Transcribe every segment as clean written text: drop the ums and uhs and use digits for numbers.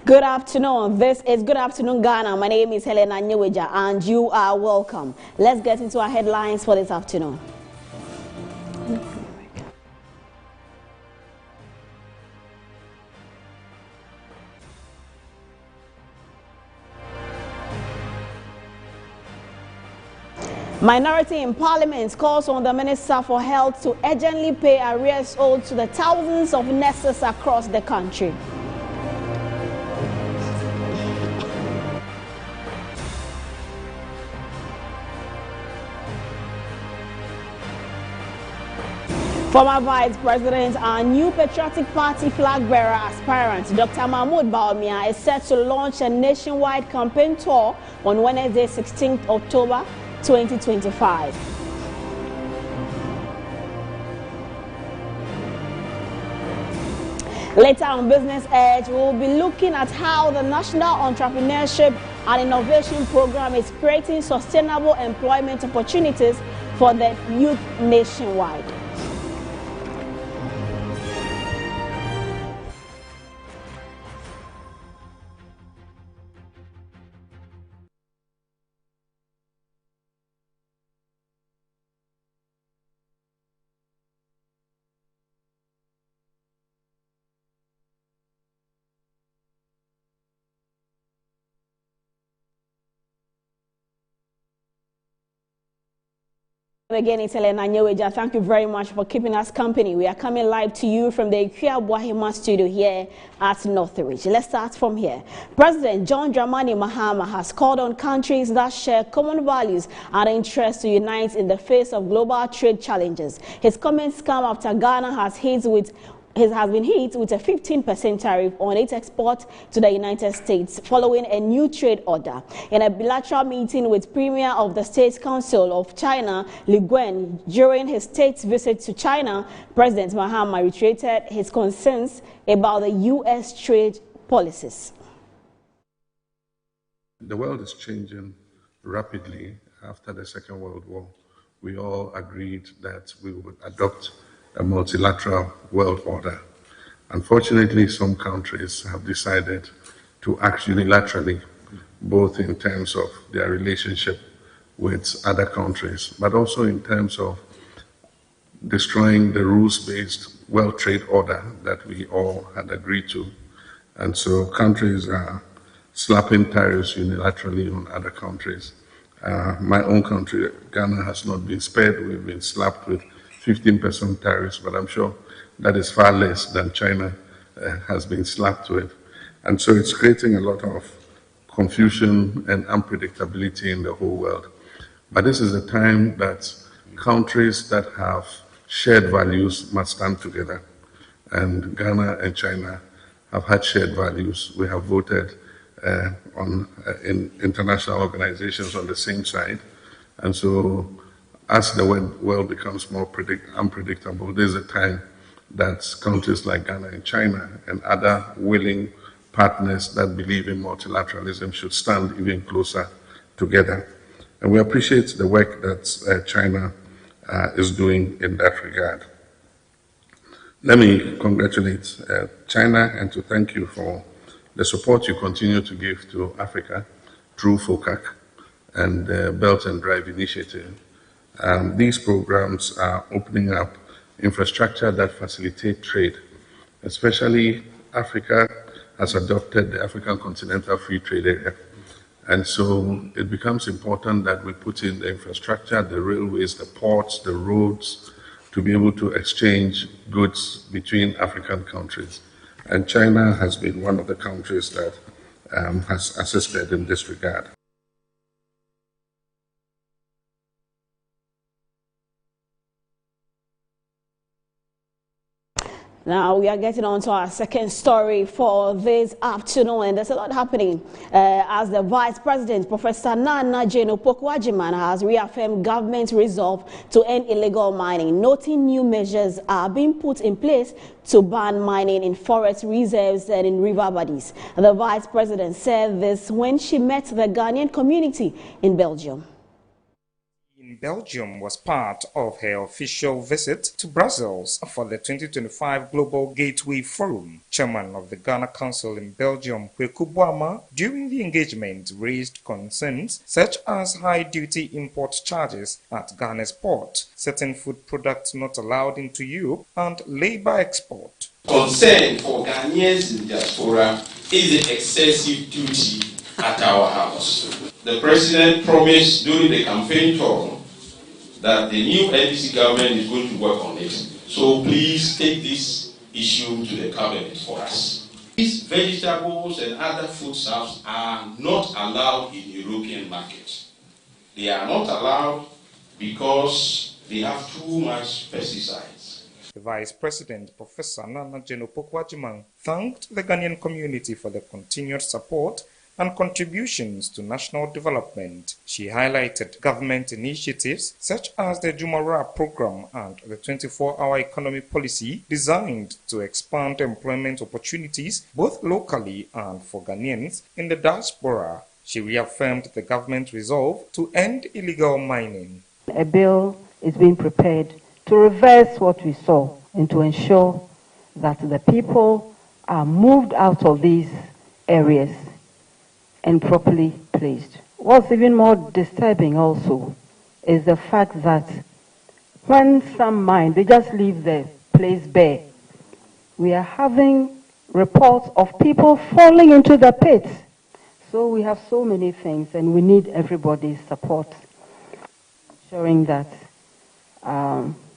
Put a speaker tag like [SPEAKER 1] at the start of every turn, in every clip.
[SPEAKER 1] Good afternoon. This is Good Afternoon Ghana. My name is Helena Nyeweja and you are welcome. Let's get into our headlines for this afternoon. Minority in Parliament calls on the Minister for Health to urgently pay arrears owed to the thousands of nurses across the country. Former Vice President and new Patriotic Party flag bearer aspirant Dr. Mahmoud Bawumia is set to launch a nationwide campaign tour on Wednesday, 16th October 2025. Later on Business Edge, we will be looking at how the National Entrepreneurship and Innovation Program is creating sustainable employment opportunities for the youth nationwide. Again, it's Helena Nyeweja. Thank you very much for keeping us company. We are coming live to you from the Ikea Boahima studio here at Northridge. Let's start from here. President John Dramani Mahama has called on countries that share common values and interests to unite in the face of global trade challenges. His comments come after Ghana has been hit with a 15% tariff on its export to the United States following a new trade order. In a bilateral meeting with Premier of the State Council of China, Li Guan, during his state's visit to China, President Mahama reiterated his concerns about the U.S. trade policies.
[SPEAKER 2] The world is changing rapidly after the Second World War. We all agreed that we would adopt a multilateral world order. Unfortunately, some countries have decided to act unilaterally, both in terms of their relationship with other countries, but also in terms of destroying the rules-based world trade order that we all had agreed to. And so countries are slapping tariffs unilaterally on other countries. My own country, Ghana, has not been spared. We've been slapped with 15% tariffs, but I'm sure that is far less than China has been slapped with. And so it's creating a lot of confusion and unpredictability in the whole world. But this is a time that countries that have shared values must stand together. And Ghana and China have had shared values. We have voted in international organizations on the same side. And so as the world becomes more unpredictable, there's a time that countries like Ghana and China and other willing partners that believe in multilateralism should stand even closer together. And we appreciate the work that China is doing in that regard. Let me congratulate China and to thank you for the support you continue to give to Africa through FOCAC and the Belt and Drive Initiative. These programs are opening up infrastructure that facilitate trade. Especially Africa has adopted the African Continental Free Trade Area. And so it becomes important that we put in the infrastructure, the railways, the ports, the roads, to be able to exchange goods between African countries. And China has been one of the countries that has assisted in this regard.
[SPEAKER 1] Now we are getting on to our second story for this afternoon, and there's a lot happening as the Vice President, Professor Nana Jane Opoku-Agyeman, has reaffirmed government's resolve to end illegal mining, noting new measures are being put in place to ban mining in forest reserves and in river bodies. The Vice President said this when she met the Ghanaian community in Belgium.
[SPEAKER 3] Belgium was part of her official visit to Brussels for the 2025 Global Gateway Forum. Chairman of the Ghana Council in Belgium, Kweku Boama, during the engagement raised concerns such as high duty import charges at Ghana's port, certain food products not allowed into Europe, and labor export.
[SPEAKER 4] Concern for Ghanaians in diaspora is the excessive duty at our house. The president promised during the campaign tour that the new NDC government is going to work on it. So please take this issue to the cabinet for us. These vegetables and other foodstuffs are not allowed in European markets. They are not allowed because they have too much pesticides.
[SPEAKER 3] The Vice President, Professor Nana Jeno Pokwajimang, thanked the Ghanaian community for the continued support and contributions to national development. She highlighted government initiatives such as the Jumara program and the 24-hour economy policy designed to expand employment opportunities both locally and for Ghanaians in the diaspora. She reaffirmed the government's resolve to end illegal mining.
[SPEAKER 5] A bill is being prepared to reverse what we saw and to ensure that the people are moved out of these areas and properly placed. What's even more disturbing also is the fact that when some mine, they just leave the place bare. We are having reports of people falling into the pits. So we have so many things and we need everybody's support, showing that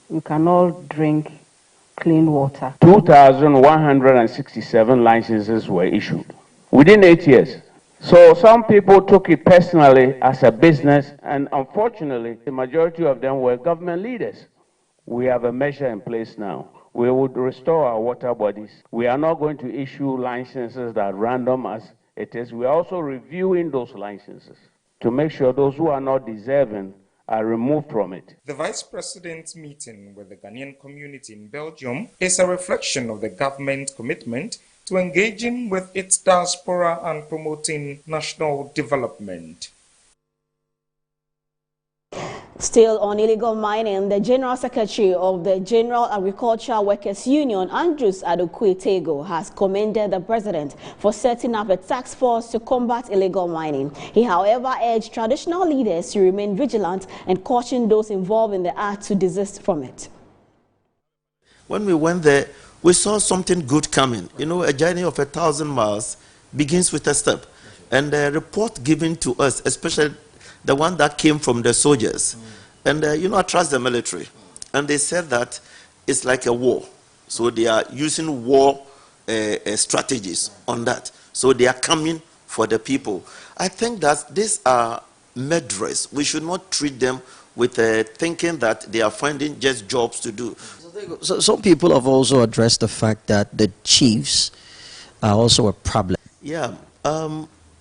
[SPEAKER 5] we can all drink clean water.
[SPEAKER 6] 2,167 licenses were issued within 8 years. So some people took it personally as a business, and unfortunately, the majority of them were government leaders. We have a measure in place now. We would restore our water bodies. We are not going to issue licenses that are random as it is. We are also reviewing those licenses to make sure those who are not deserving are removed from it.
[SPEAKER 3] The Vice President's meeting with the Ghanaian community in Belgium is a reflection of the government's commitment to engaging with its diaspora and promoting national development.
[SPEAKER 1] Still on illegal mining, the General Secretary of the General Agricultural Workers Union, Andrews Adokwe-Tego, has commended the President for setting up a task force to combat illegal mining. He, however, urged traditional leaders to remain vigilant and caution those involved in the act to desist from it.
[SPEAKER 7] When we went there, we saw something good coming. You know, a journey of 1,000 miles begins with a step. And the report given to us, especially the one that came from the soldiers, and you know, I trust the military, and they said that it's like a war. So they are using war strategies on that. So they are coming for the people. I think that these are murderers. We should not treat them with thinking that they are finding just jobs to do.
[SPEAKER 8] So some people have also addressed the fact that the chiefs are also a problem.
[SPEAKER 7] Yeah,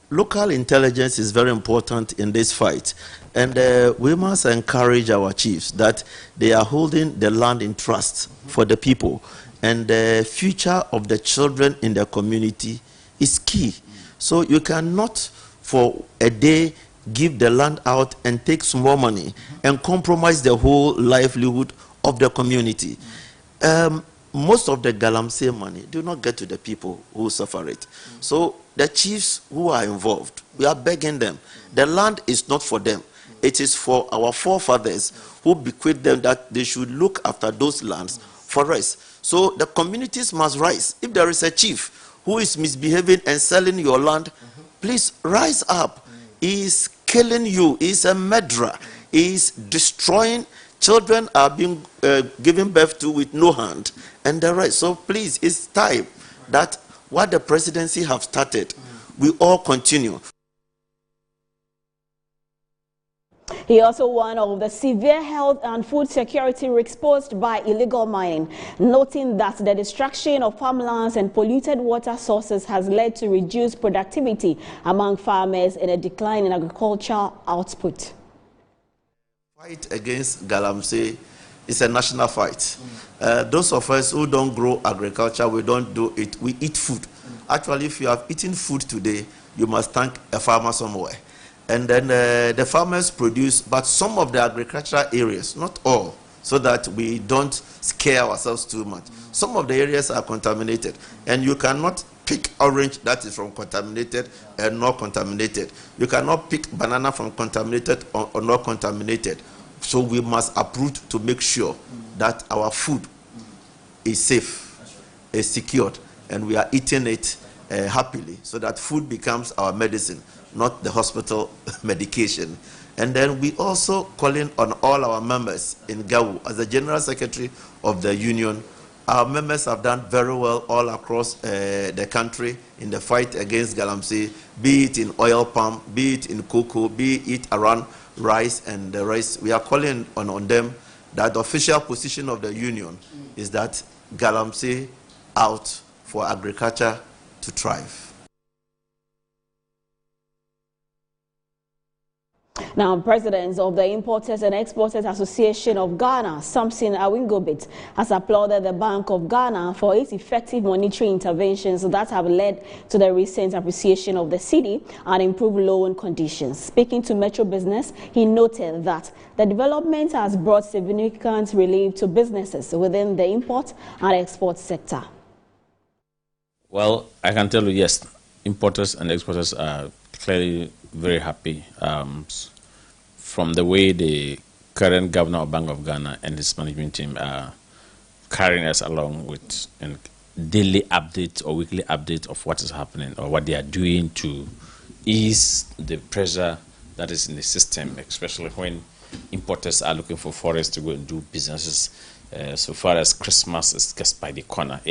[SPEAKER 7] local intelligence is very important in this fight. And we must encourage our chiefs that they are holding the land in trust for the people. And the future of the children in the community is key. So you cannot, for a day, give the land out and take small money and compromise the whole livelihood of the community. Most of the galamsey money do not get to the people who suffer it. So the chiefs who are involved, we are begging them. The land is not for them. It is for our forefathers who bequeathed them that they should look after those lands for us. So the communities must rise. If there is a chief who is misbehaving and selling your land, please rise up. He is killing you. He is a murderer. He is destroying. Children are being given birth to with no hand and the rest. So please, it's time that what the presidency have started, we all continue.
[SPEAKER 1] He also warned of the severe health and food security risks posed by illegal mining, noting that the destruction of farmlands and polluted water sources has led to reduced productivity among farmers and a decline in agricultural output.
[SPEAKER 7] Fight against galamsey is a national fight. Those of us who don't grow agriculture, we don't do it, we eat food. Actually, if you have eaten food today, you must thank a farmer somewhere. And then the farmers produce, but some of the agricultural areas, not all, so that we don't scare ourselves too much. Some of the areas are contaminated, and you cannot pick orange that is from contaminated and not contaminated. You cannot pick banana from contaminated or not contaminated. So we must uproot to make sure that our food is safe, is secured, and we are eating it happily, so that food becomes our medicine, not the hospital medication. And then we also calling on all our members in GAWU. As the General Secretary of the Union, our members have done very well all across the country in the fight against galamsey, be it in oil palm, be it in cocoa, be it around rice and the rest. We are calling on them that the official position of the union is that galamsey out for agriculture to thrive.
[SPEAKER 1] Now, President of the Importers and Exporters Association of Ghana, Samson Awingobit, has applauded the Bank of Ghana for its effective monetary interventions that have led to the recent appreciation of the cedi and improved loan conditions. Speaking to Metro Business, he noted that the development has brought significant relief to businesses within the import and export sector.
[SPEAKER 9] Well, I can tell you, yes, importers and exporters are clearly very happy from the way the current governor of Bank of Ghana and his management team are carrying us along with a daily update or weekly update of what is happening or what they are doing to ease the pressure that is in the system, especially when importers are looking for foreigners to go and do businesses. So far as Christmas is just by the corner.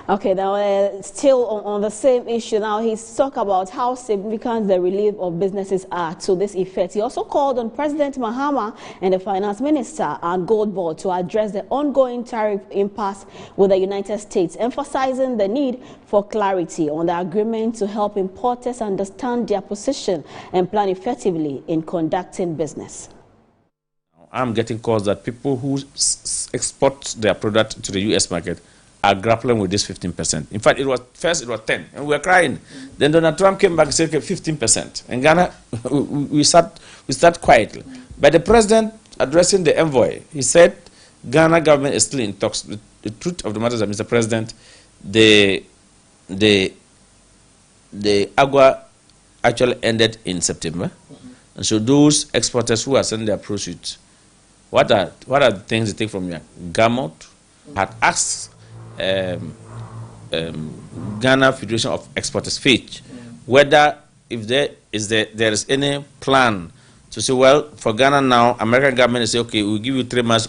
[SPEAKER 1] Okay, now still on the same issue, now he's talked about how significant the relief of businesses are to this effect. He also called on President Mahama and the Finance Minister and Gold Board to address the ongoing tariff impasse with the United States, emphasizing the need for clarity on the agreement to help importers understand their position and plan effectively in conducting business.
[SPEAKER 9] I'm getting calls that people who export their product to the U.S. market are grappling with this 15%. In fact, first it was 10, and we were crying. Then Donald Trump came back and said, okay, 15%. And Ghana, we sat quietly. But the president addressing the envoy, he said, Ghana government is still in talks. The truth of the matter is that, Mr. President, the AGUA actually ended in September. And so those exporters who are sending their proceeds, what are the things they take from you? Gamut had asked Ghana Federation of Exporters, Fitch, whether if there is any plan to say, well, for Ghana now, American government is say, okay, we'll give you 3 months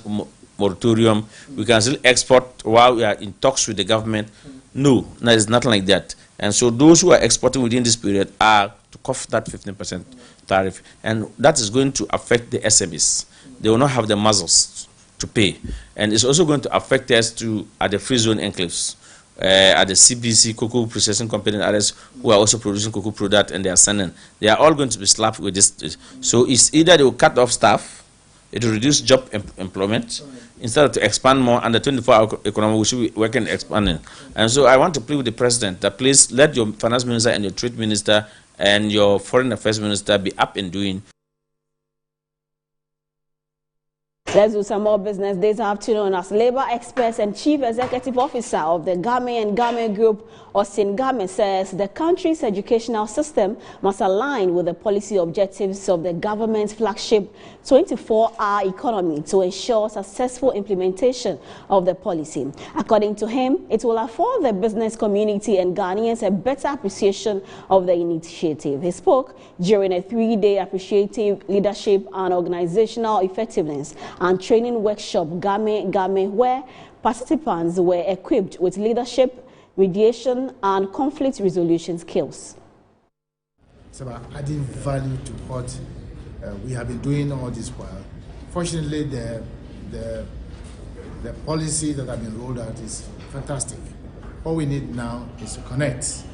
[SPEAKER 9] moratorium, we can still export while we are in talks with the government. No, there is nothing like that. And so those who are exporting within this period are to cough that 15% tariff, and that is going to affect the SMEs. They will not have the muscles to pay, and it's also going to affect us at the free zone enclaves, at the CBC cocoa processing company and others who are also producing cocoa product, and they are sending. They are all going to be slapped with this. So it's either they will cut off staff, it will reduce job employment, instead of to expand more, and the 24-hour economy we should be working expanding. And so I want to plead with the president that please let your finance minister and your trade minister and your foreign affairs minister be up and doing.
[SPEAKER 1] Let's do some more business this afternoon as labor experts and chief executive officer of the Game and Game Group, Austin Game, says the country's educational system must align with the policy objectives of the government's flagship 24-hour economy to ensure successful implementation of the policy. According to him, it will afford the business community and Ghanaians a better appreciation of the initiative. He spoke during a 3-day appreciative leadership and organizational effectiveness and training workshop Game, where participants were equipped with leadership, mediation, and conflict resolution skills.
[SPEAKER 10] It's about adding value to what we have been doing all this while. Fortunately, the policy that have been rolled out is fantastic. All we need now is to connect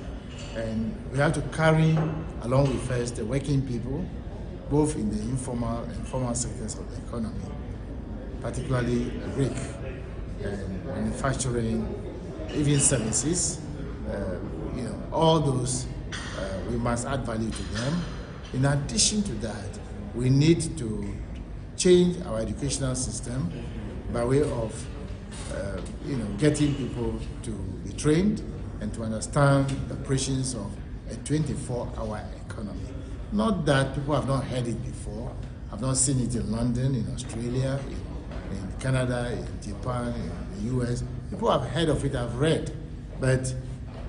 [SPEAKER 10] And we have to carry along with us the working people, both in the informal and formal sectors of the economy, particularly RIC and manufacturing, even services. All those, we must add value to them. In addition to that, we need to change our educational system by way of getting people to be trained and to understand the operations of a 24-hour economy. Not that people have not heard it before, have not seen it in London, in Australia, in Canada, in Japan, in the US. People have heard of it, have read, but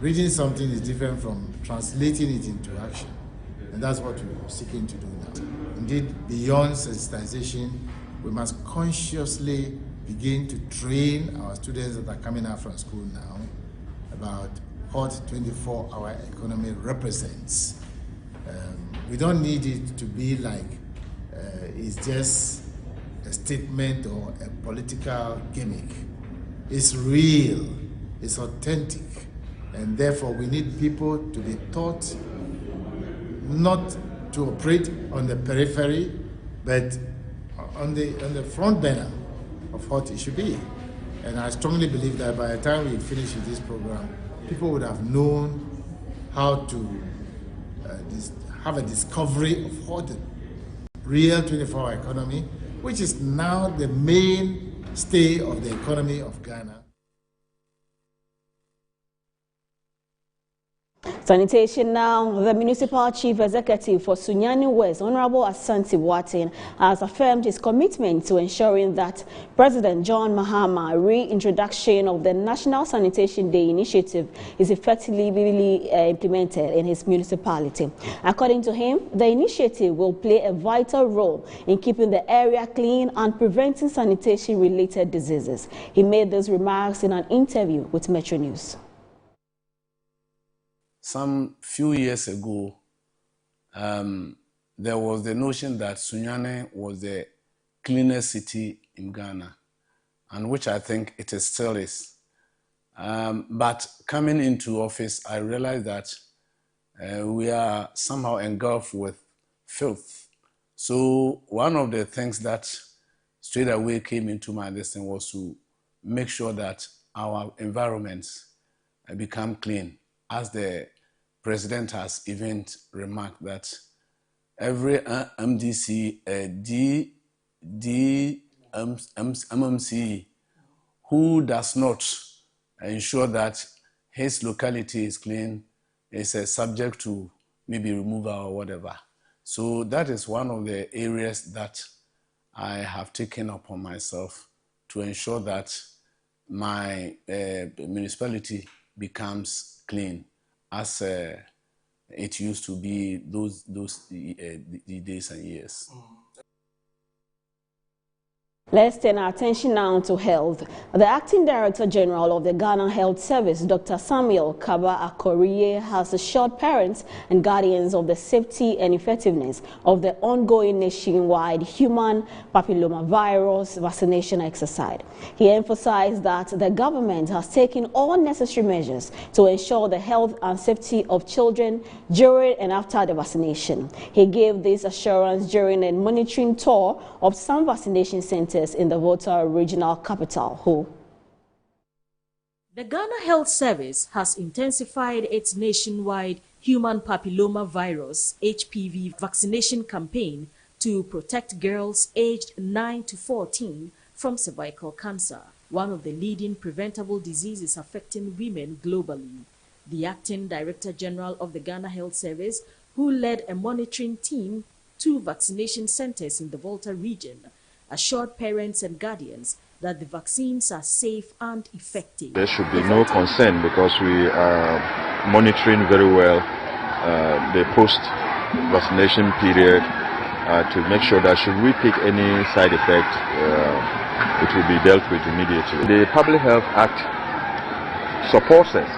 [SPEAKER 10] reading something is different from translating it into action. And that's what we're seeking to do now. Indeed, beyond sensitization, we must consciously begin to train our students that are coming out from school now about what 24-hour economy represents. We don't need it to be like it's just a statement or a political gimmick. It's real, it's authentic, and therefore we need people to be taught not to operate on the periphery, but on the front burner of what it should be. And I strongly believe that by the time we finish with this program, people would have known how to have a discovery of what the real 24-hour economy, which is now the mainstay of the economy of Ghana.
[SPEAKER 1] Sanitation now. The Municipal Chief Executive for Sunyani West, Honorable Asante Boateng, has affirmed his commitment to ensuring that President John Mahama's reintroduction of the National Sanitation Day initiative is effectively implemented in his municipality. According to him, the initiative will play a vital role in keeping the area clean and preventing sanitation-related diseases. He made those remarks in an interview with Metro News.
[SPEAKER 11] Some few years ago, there was the notion that Sunyani was the cleanest city in Ghana, and which I think it still is. But coming into office, I realized that we are somehow engulfed with filth. So one of the things that straight away came into my understanding was to make sure that our environments become clean. As the President has even remarked that every MDC, MMC who does not ensure that his locality is clean is subject to maybe removal or whatever. So that is one of the areas that I have taken upon myself to ensure that my municipality becomes clean, as it used to be those days and years.
[SPEAKER 1] Let's turn our attention now to health. The Acting Director General of the Ghana Health Service, Dr. Samuel Kaba Akoriye, has assured parents and guardians of the safety and effectiveness of the ongoing nationwide human papillomavirus vaccination exercise. He emphasized that the government has taken all necessary measures to ensure the health and safety of children during and after the vaccination. He gave this assurance during a monitoring tour of some vaccination centers in the Volta regional capital, Ho.
[SPEAKER 12] The Ghana Health Service has intensified its nationwide human papillomavirus HPV vaccination campaign to protect girls aged 9 to 14 from cervical cancer, one of the leading preventable diseases affecting women globally. The Acting Director General of the Ghana Health Service, who led a monitoring team to vaccination centers in the Volta region, assured parents and guardians that the vaccines are safe and effective.
[SPEAKER 13] There should be no concern because we are monitoring very well the post-vaccination period to make sure that should we pick any side effect, it will be dealt with immediately. The Public Health Act supports us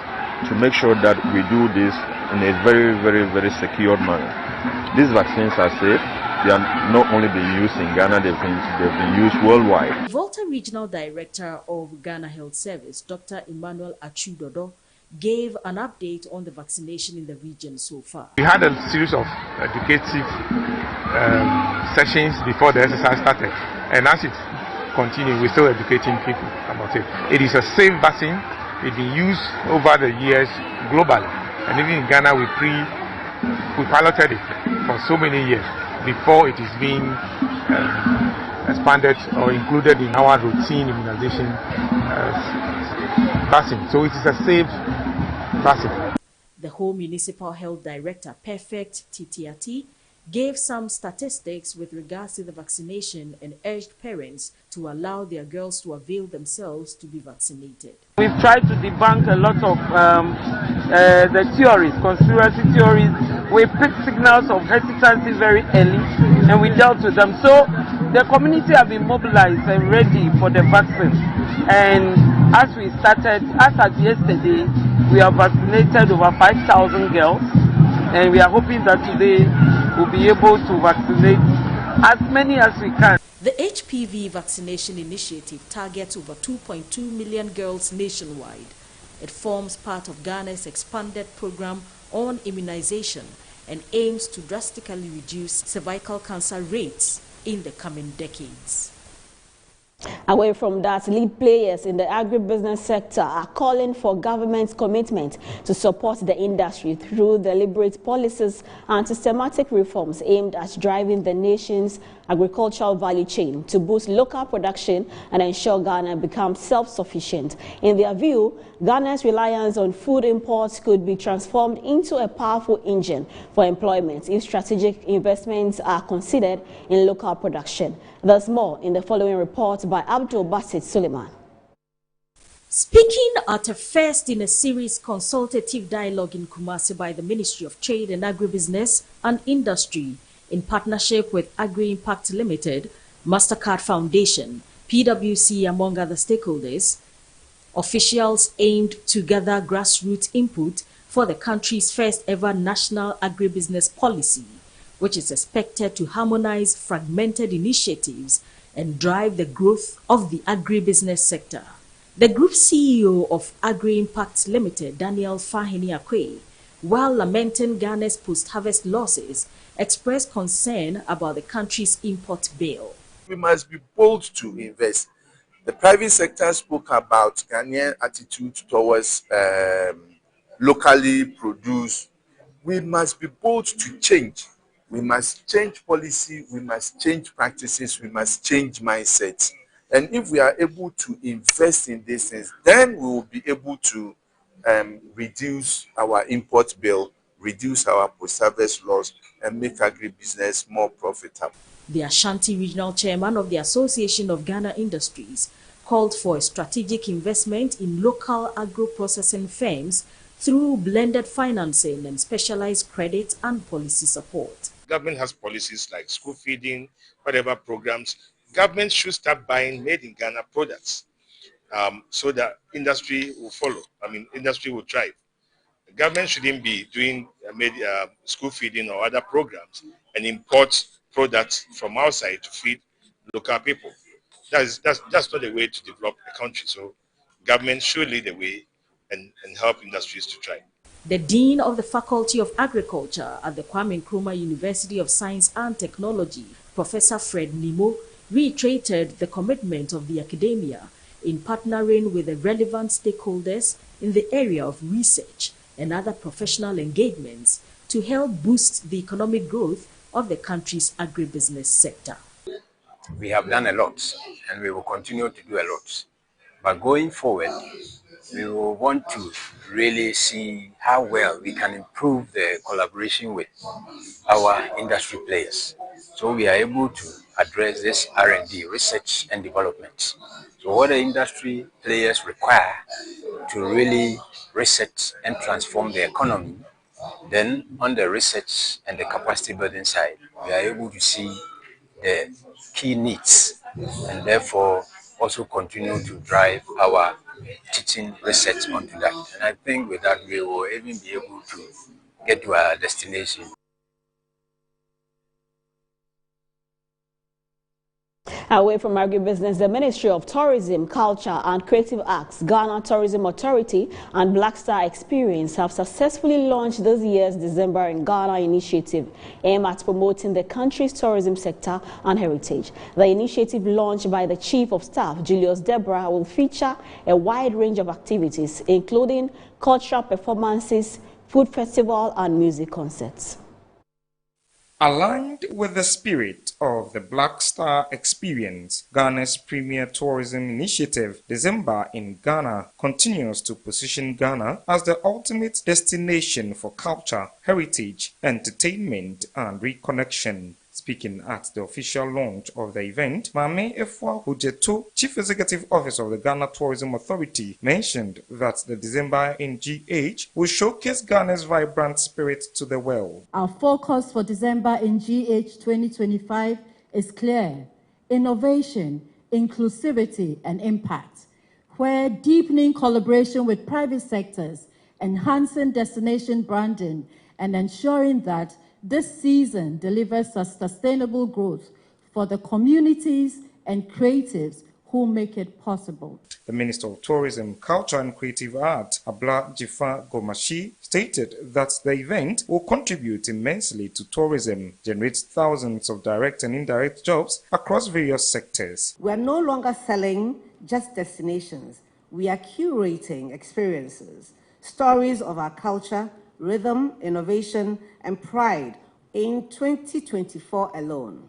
[SPEAKER 13] to make sure that we do this in a very, very, very secure manner. These vaccines are safe. They are not only being used in Ghana, they've been used worldwide.
[SPEAKER 12] Volta Regional Director of Ghana Health Service, Dr. Emmanuel Achudodo, gave an update on the vaccination in the region so far.
[SPEAKER 14] We had a series of educative sessions before the exercise started, and as it continues, we're still educating people about it. It is a safe vaccine. It's been used over the years globally, and even in Ghana we piloted it for so many years before it is being expanded or included in our routine immunization vaccine. So it is a safe vaccine.
[SPEAKER 12] The Home Municipal Health Director, Perfect Titiati, gave some statistics with regards to the vaccination and urged parents to allow their girls to avail themselves to be vaccinated.
[SPEAKER 6] We've tried to debunk a lot of the theories, conspiracy theories. We picked signals of hesitancy very early and we dealt with them. So the community have been mobilized and ready for the vaccine. And as we started, as at yesterday, we have vaccinated over 5,000 girls. And we are hoping that today we'll be able to vaccinate as many as we can.
[SPEAKER 12] The HPV vaccination initiative targets over 2.2 million girls nationwide. It forms part of Ghana's expanded program on immunization and aims to drastically reduce cervical cancer rates in the coming decades.
[SPEAKER 1] Away from that, lead players in the agribusiness sector are calling for government's commitment to support the industry through deliberate policies and systematic reforms aimed at driving the nation's agricultural value chain to boost local production and ensure Ghana becomes self-sufficient. In their view, Ghana's reliance on food imports could be transformed into a powerful engine for employment if strategic investments are considered in local production. There's more in the following report by Abdul Basit Suleiman.
[SPEAKER 12] Speaking at a first in a series consultative dialogue in Kumasi by the Ministry of Trade and Agribusiness and Industry in partnership with Agri-Impact Limited, MasterCard Foundation, PwC among other stakeholders, officials aimed to gather grassroots input for the country's first ever national agribusiness policy, which is expected to harmonize fragmented initiatives and drive the growth of the agribusiness sector. The group CEO of Agri-Impact Limited, Daniel Fahini Akwe, while lamenting Ghana's post-harvest losses, expressed concern about the country's import bill.
[SPEAKER 15] We must be bold to invest. The private sector spoke about Ghanaian attitude towards locally produced. We must be bold to change. We must change policy, we must change practices, we must change mindsets. And if we are able to invest in these things, then we will be able to reduce our import bill, reduce our post-harvest loss, and make agribusiness more profitable.
[SPEAKER 12] The Ashanti Regional Chairman of the Association of Ghana Industries called for a strategic investment in local agro-processing firms through blended financing and specialized credit and policy support.
[SPEAKER 14] Government has policies like school feeding, whatever programs. Government should start buying made in Ghana products so that industry will follow. Industry will thrive. The government shouldn't be doing school feeding or other programs and import products from outside to feed local people. That's not the way to develop a country. So government should lead the way and help industries to thrive.
[SPEAKER 12] The Dean of the Faculty of Agriculture at the Kwame Nkrumah University of Science and Technology, Professor Fred Nimo, reiterated the commitment of the academia in partnering with the relevant stakeholders in the area of research and other professional engagements to help boost the economic growth of the country's agribusiness sector.
[SPEAKER 16] We have done a lot and we will continue to do a lot. But going forward, we will want to really see how well we can improve the collaboration with our industry players. So we are able to address this R&D, research and development. So what the industry players require to really research and transform the economy, then on the research and the capacity building side, we are able to see the key needs and therefore also continue to drive our teaching research onto that. And I think with that we will even be able to get to our destination.
[SPEAKER 1] Away from agribusiness, the Ministry of Tourism, Culture and Creative Arts, Ghana Tourism Authority and Black Star Experience have successfully launched this year's December in Ghana initiative aimed at promoting the country's tourism sector and heritage. The initiative, launched by the Chief of Staff, Julius Deborah, will feature a wide range of activities, including cultural performances, food festival and music concerts.
[SPEAKER 3] Aligned with the spirit of the Black Star Experience, Ghana's premier tourism initiative, December in Ghana, continues to position Ghana as the ultimate destination for culture, heritage, entertainment, and reconnection. Speaking at the official launch of the event, Mame Efua Hujeto, Chief Executive Officer of the Ghana Tourism Authority, mentioned that the December in GH will showcase Ghana's vibrant spirit to the world.
[SPEAKER 17] Our focus for December in GH 2025 is clear: innovation, inclusivity, and impact, where deepening collaboration with private sectors, enhancing destination branding, and ensuring that this season delivers a sustainable growth for the communities and creatives who make it possible.
[SPEAKER 3] The Minister of Tourism, Culture and Creative Arts, Abla Jifa Gomashi, stated that the event will contribute immensely to tourism, generate thousands of direct and indirect jobs across various sectors.
[SPEAKER 18] We are no longer selling just destinations. We are curating experiences, stories of our culture, rhythm, innovation, and pride in 2024 alone.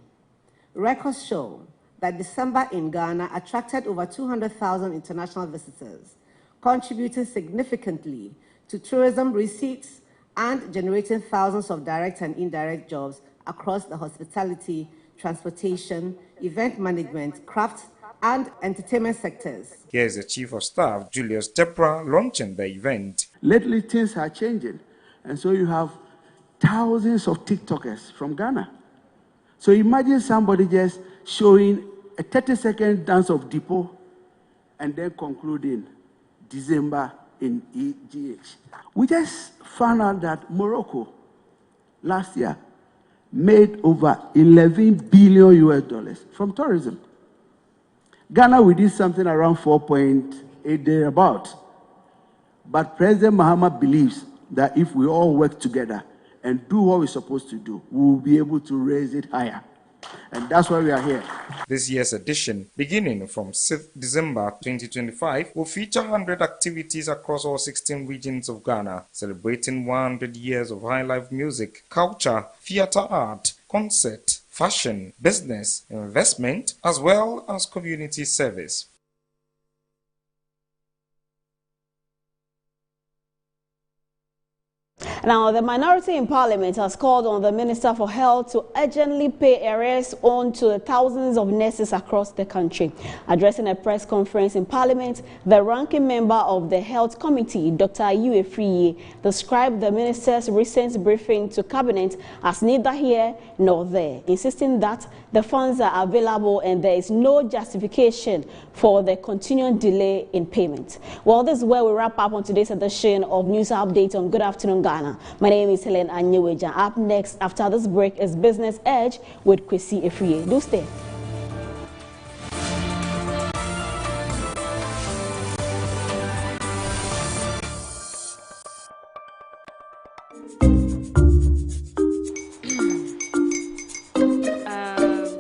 [SPEAKER 18] Records show that December in Ghana attracted over 200,000 international visitors, contributing significantly to tourism receipts and generating thousands of direct and indirect jobs across the hospitality, transportation, event management, crafts, and entertainment sectors.
[SPEAKER 3] Here is the Chief of Staff, Julius Deborah, launching the event.
[SPEAKER 19] Lately, things are changing. And so you have thousands of TikTokers from Ghana. So imagine somebody just showing a 30-second dance of Dipo and then concluding December in EGH. We just found out that Morocco last year made over $11 billion from tourism. Ghana, we did something around 4.8 thereabout. But President Mahama believes that if we all work together and do what we're supposed to do, we will be able to raise it higher. And that's why we are here.
[SPEAKER 3] This year's edition, beginning from 6th December 2025, will feature 100 activities across all 16 regions of Ghana, celebrating 100 years of high life music, culture, theater art, concert, fashion, business, investment, as well as community service.
[SPEAKER 1] Now, the minority in Parliament has called on the Minister for Health to urgently pay arrears owed to the thousands of nurses across the country. Addressing a press conference in Parliament, the ranking member of the Health Committee, Dr. Ayew Afriyie, described the Minister's recent briefing to Cabinet as neither here nor there, insisting that the funds are available and there is no justification for the continued delay in payment. Well, this is where we wrap up on today's edition of News Update on Good Afternoon Ghana. My name is Helen Anyeweja. Up next after this break is Business Edge with Kwesi Afriyie. Do stay.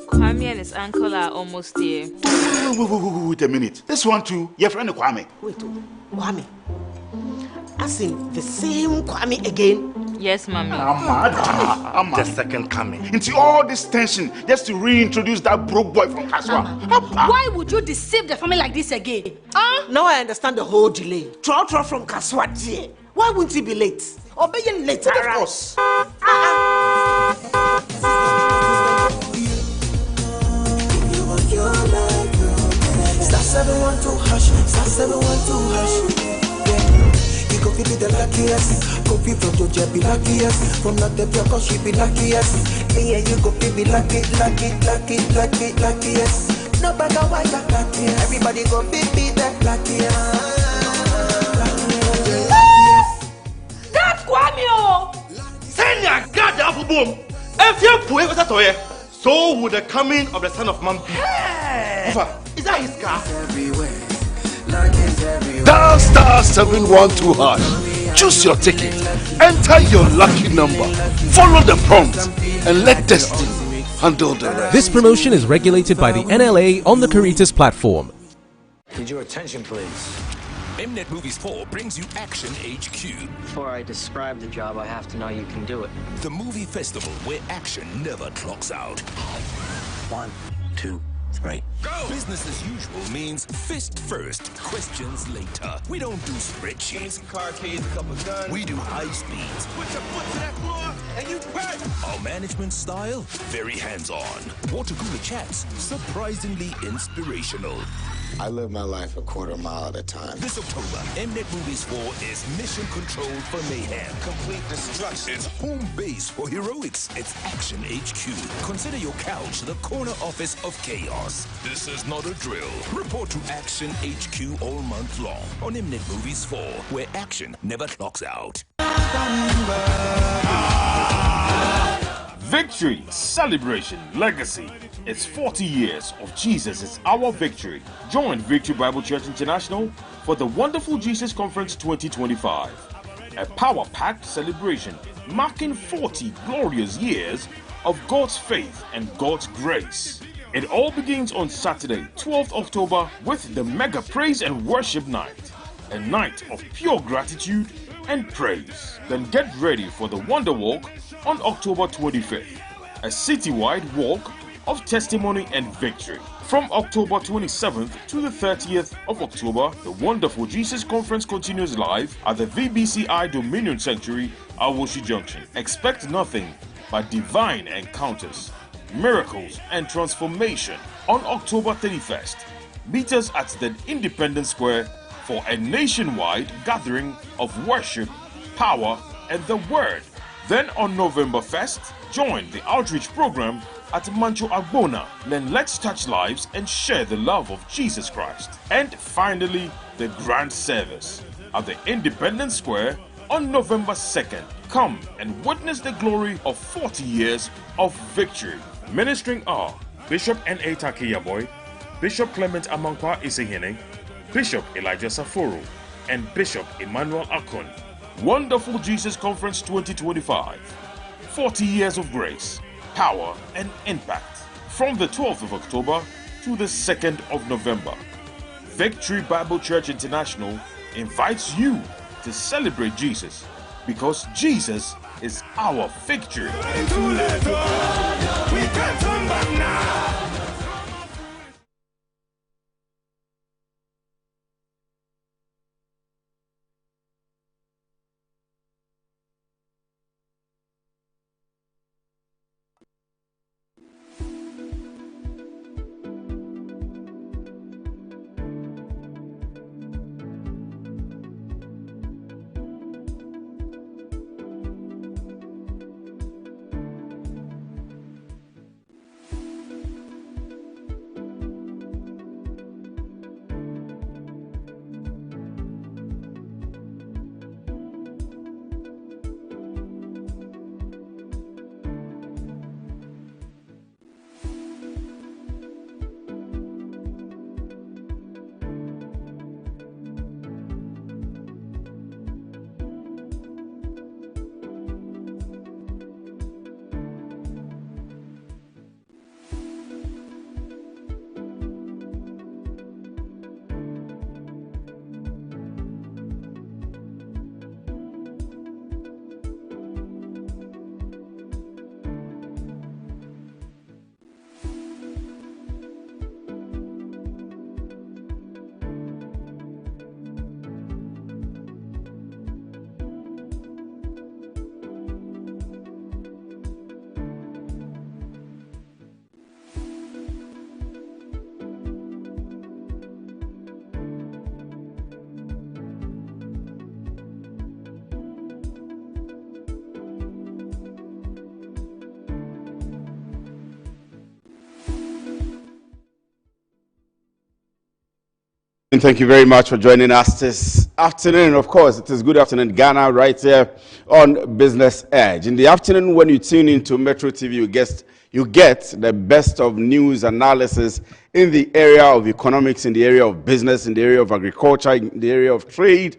[SPEAKER 20] Kwame and his uncle are almost here.
[SPEAKER 21] Wait a minute. This one too, your friend Kwame.
[SPEAKER 22] Wait, Kwame. As in the same Kwame again?
[SPEAKER 20] Yes, Mommy.
[SPEAKER 21] I'm the second coming. Into all this tension just to reintroduce that broke boy from Kaswa.
[SPEAKER 22] Why would you deceive the family like this again? Now I understand the whole delay. Trotro from Kaswa, dear. Why wouldn't he be late? Or be late? Of course.
[SPEAKER 23] Star 712 hash, star 712 hash. You go be the luckiest. Go be from Georgia, be luckiest. From not the cause she be luckiest. Me and you go be lucky, luckiest. No matter why you're luckiest. Everybody go be the luckiest.
[SPEAKER 22] That's Kwame!
[SPEAKER 21] Send your God down for boom. If you put it, so would the coming of the Son of Man be.
[SPEAKER 22] Is that his car?
[SPEAKER 2] Dial star 712#. Choose your ticket. Enter your lucky number. Follow the prompt and let destiny handle the rest.
[SPEAKER 4] This promotion is regulated by the NLA on the Caritas platform.
[SPEAKER 5] Need your attention, please.
[SPEAKER 24] Mnet Movies 4 brings you Action HQ.
[SPEAKER 5] Before I describe the job, I have to know you can do it.
[SPEAKER 24] The movie festival where action never clocks out.
[SPEAKER 5] 1, 2, 3.
[SPEAKER 24] Go! Business as usual means fist first, questions later. We don't do spreadsheets.
[SPEAKER 25] Some car keys, a couple guns.
[SPEAKER 24] We do high speeds.
[SPEAKER 25] Put your foot to that floor and you bet.
[SPEAKER 24] Our management style, very hands-on. Water cooler chats, surprisingly inspirational.
[SPEAKER 26] I live my life a quarter mile at a time.
[SPEAKER 24] This October, Mnet Movies 4 is mission control for mayhem.
[SPEAKER 25] Complete destruction.
[SPEAKER 24] It's home base for heroics. It's Action HQ. Consider your couch the corner office of chaos. This is not a drill. Report to Action HQ all month long on Mnet Movies 4, where action never clocks out.
[SPEAKER 27] Victory, celebration, legacy. It's 40 years of Jesus is our victory. Join Victory Bible Church International for the Wonderful Jesus Conference 2025. A power-packed celebration marking 40 glorious years of God's faith and God's grace. It all begins on Saturday, 12th October with the Mega Praise and Worship Night. A night of pure gratitude and praise. Then get ready for the Wonder Walk on October 25th, a citywide walk of testimony and victory. From October 27th to the 30th of October, the Wonderful Jesus Conference continues live at the VBCI Dominion Sanctuary, Awoshi Junction. Expect nothing but divine encounters, miracles, and transformation. On October 31st, meet us at the Independence Square for a nationwide gathering of worship, power, and the Word. Then on November 1st, join the outreach program at Mancho Agbona. Then let's touch lives and share the love of Jesus Christ. And finally, the grand service at the Independence Square on November 2nd. Come and witness the glory of 40 years of victory. Ministering are Bishop N.A. Takiyaboy, Bishop Clement Amankwa Isehene, Bishop Elijah Saforo, and Bishop Emmanuel Akon. Wonderful Jesus Conference 2025. 40 years of grace, power, and impact. From the 12th of October to the 2nd of November. Victory Bible Church International invites you to celebrate Jesus because Jesus is our victory.
[SPEAKER 28] And thank you very much for joining us this afternoon. Of course, it is Good Afternoon Ghana right here on Business Edge. In the afternoon, when you tune into Metro TV, you get the best of news analysis in the area of economics, in the area of business, in the area of agriculture, in the area of trade,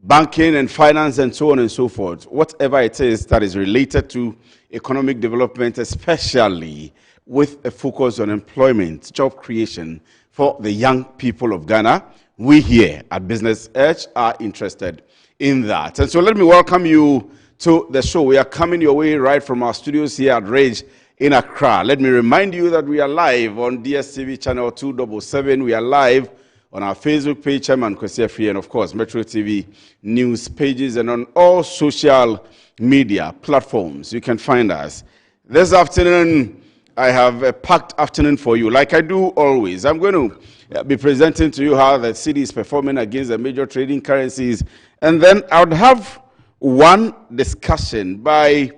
[SPEAKER 28] banking and finance, and so on and so forth. Whatever it is that is related to economic development, especially with a focus on employment, job creation for the young people of Ghana, we here at Business Edge are interested in that. And so let me welcome you to the show. We are coming your way right from our studios here at Rage in Accra. Let me remind you that we are live on DSTV channel 277. We are live on our Facebook page, Chairman Kwesi Afie, and of course, Metro TV news pages, and on all social media platforms. You can find us. This afternoon, I have a packed afternoon for you, like I do always. I'm going to be presenting to you how the city is performing against the major trading currencies, and then I would have one discussion by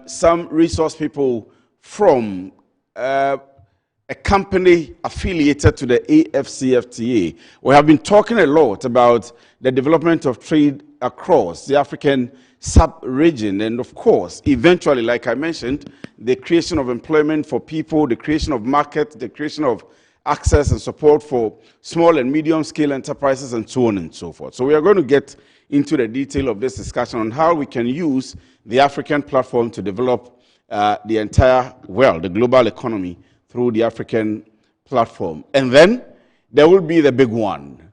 [SPEAKER 28] some resource people from a company affiliated to the AFCFTA. We have been talking a lot about the development of trade across the African sub-region, and of course, eventually, like I mentioned, the creation of employment for people, the creation of market, the creation of access and support for small and medium-scale enterprises, and so on and so forth. So we are going to get into the detail of this discussion on how we can use the African platform to develop the entire world, the global economy, through the African platform. And then there will be the big one.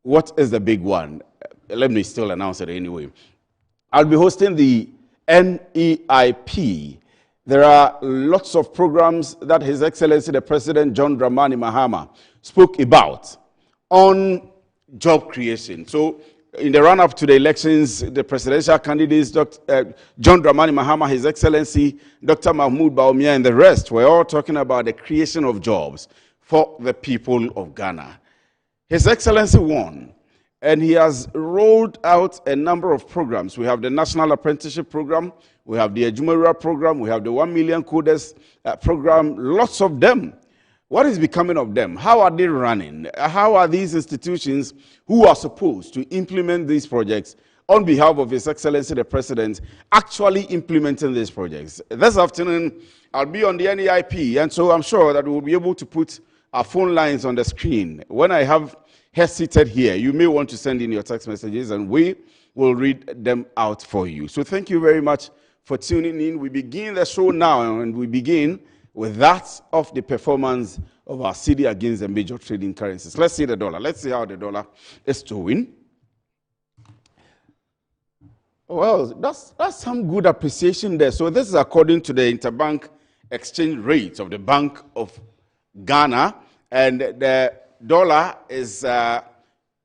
[SPEAKER 28] What is the big one? Let me still announce it anyway. I'll be hosting the NEIP. There are lots of programs that His Excellency the President John Dramani Mahama spoke about on job creation. So in the run-up to the elections, the presidential candidates, John Dramani Mahama, His Excellency, Dr. Mahmoud Bawumia, and the rest were all talking about the creation of jobs for the people of Ghana. His Excellency won, and he has rolled out a number of programs. We have the National Apprenticeship Program, we have the Ejumariwa Program, we have the 1 Million Coders Program, lots of them. What is becoming of them? How are they running? How are these institutions who are supposed to implement these projects on behalf of His Excellency the President actually implementing these projects? This afternoon, I'll be on the NEIP, and so I'm sure that we'll be able to put our phone lines on the screen. When I have her seated here, you may want to send in your text messages, and we will read them out for you. So thank you very much for tuning in. We begin the show now, and we begin with that of the performance of our cedi against the major trading currencies. Let's see the dollar. Let's see how the dollar is doing. Well, that's some good appreciation there. So this is according to the interbank exchange rate of the Bank of Ghana, and the dollar is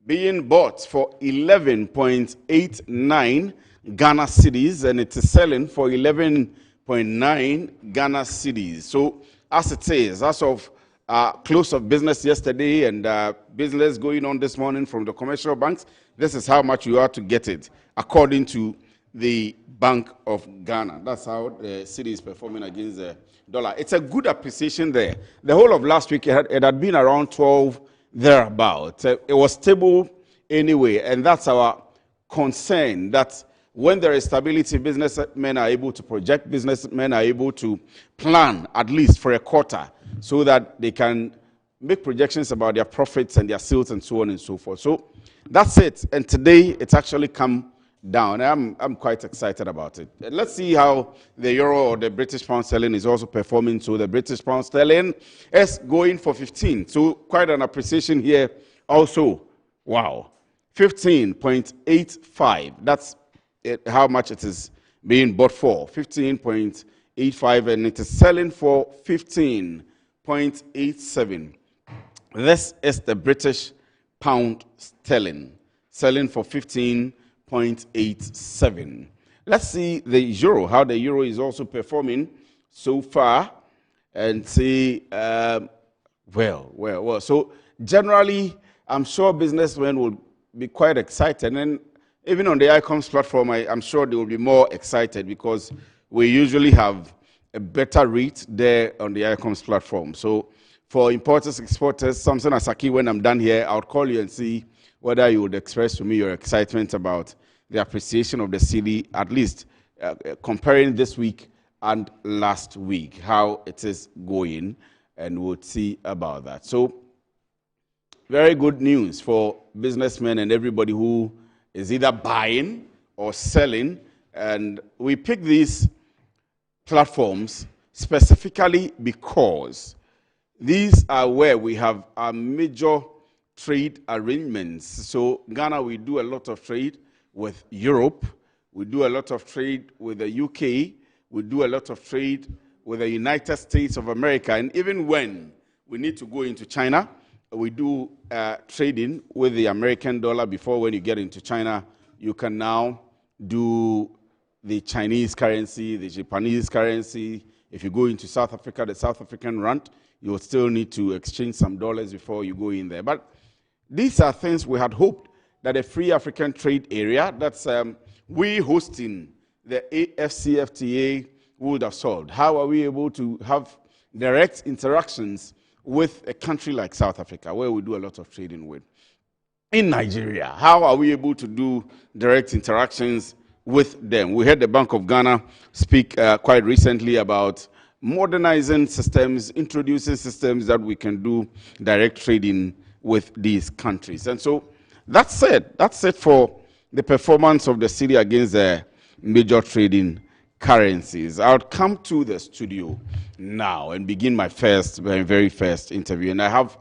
[SPEAKER 28] being bought for 11.89 Ghana cedis, and it is selling for 11.9 Ghana cedis. So as it is, as of close of business yesterday and business going on this morning from the commercial banks, this is how much you are to get it, according to the Bank of Ghana. That's how the cedi is performing against the dollar. It's a good appreciation there. The whole of last week, it had been around 12 thereabout. It was stable anyway, and that's our concern, that when there is stability, businessmen are able to project, businessmen are able to plan at least for a quarter so that they can make projections about their profits and their sales and so on and so forth. So that's it. And today it's actually come down. I'm quite excited about it. Let's see how the euro or the British pound sterling is also performing. So the British pound sterling is going for 15. So quite an appreciation here also. Wow. 15.85. That's how much it is being bought for, 15.85, and it is selling for 15.87. This is the British pound sterling, selling for 15.87. Let's see the euro, how the euro is also performing so far, and see, well. So generally, I'm sure businessmen will be quite excited, and even on the ICOMS platform, I'm sure they will be more excited because we usually have a better rate there on the ICOMS platform. So for importers, exporters, Samson Asaki, when I'm done here, I'll call you and see whether you would express to me your excitement about the appreciation of the cedi, at least comparing this week and last week, how it is going, and we'll see about that. So, very good news for businessmen and everybody who is either buying or selling. And we pick these platforms specifically because these are where we have our major trade arrangements. So Ghana, we do a lot of trade with Europe. We do a lot of trade with the UK. We do a lot of trade with the United States of America. And even when we need to go into China, we do trading with the American dollar. Before, when you get into China, you can now do the Chinese currency, the Japanese currency. If you go into South Africa, the South African rand, you will still need to exchange some dollars before you go in there. But these are things we had hoped that a free African trade area, that's we hosting the AFCFTA, would have solved. How are we able to have direct interactions with a country like South Africa, where we do a lot of trading with? In Nigeria, how are we able to do direct interactions with them? We heard the Bank of Ghana speak quite recently about modernizing systems, introducing systems that we can do direct trading with these countries. And so that's it for the performance of the city against the major trading currencies. I'll come to the studio now and begin my very first interview. And I have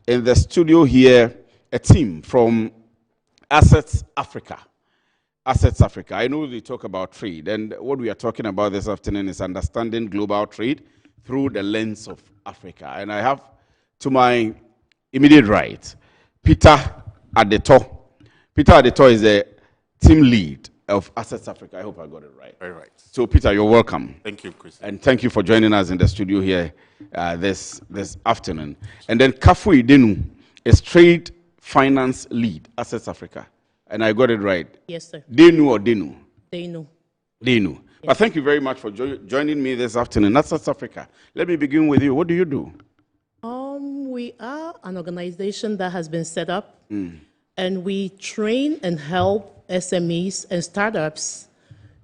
[SPEAKER 28] in the studio here a team from Assets Africa. Assets Africa. I know they talk about trade, and what we are talking about this afternoon is understanding global trade through the lens of Africa. And I have to my immediate right, Peter Adeto. Peter Adeto is the team lead of Assets Africa. I hope I got it right.
[SPEAKER 21] Very right. So, Peter, you're welcome. Thank you, Chris. And thank you for joining us in the studio here this afternoon. And then Kafu Idenu is trade finance lead, Assets Africa. And I got it right.
[SPEAKER 6] Yes, sir.
[SPEAKER 21] Denu or Denu?
[SPEAKER 6] Denu.
[SPEAKER 21] Denu.
[SPEAKER 6] Yes.
[SPEAKER 21] But thank you very much for joining me this afternoon. Assets Africa. Let me begin with you. What do you do?
[SPEAKER 6] We are an organization that has been set up, and we train and help SMEs and startups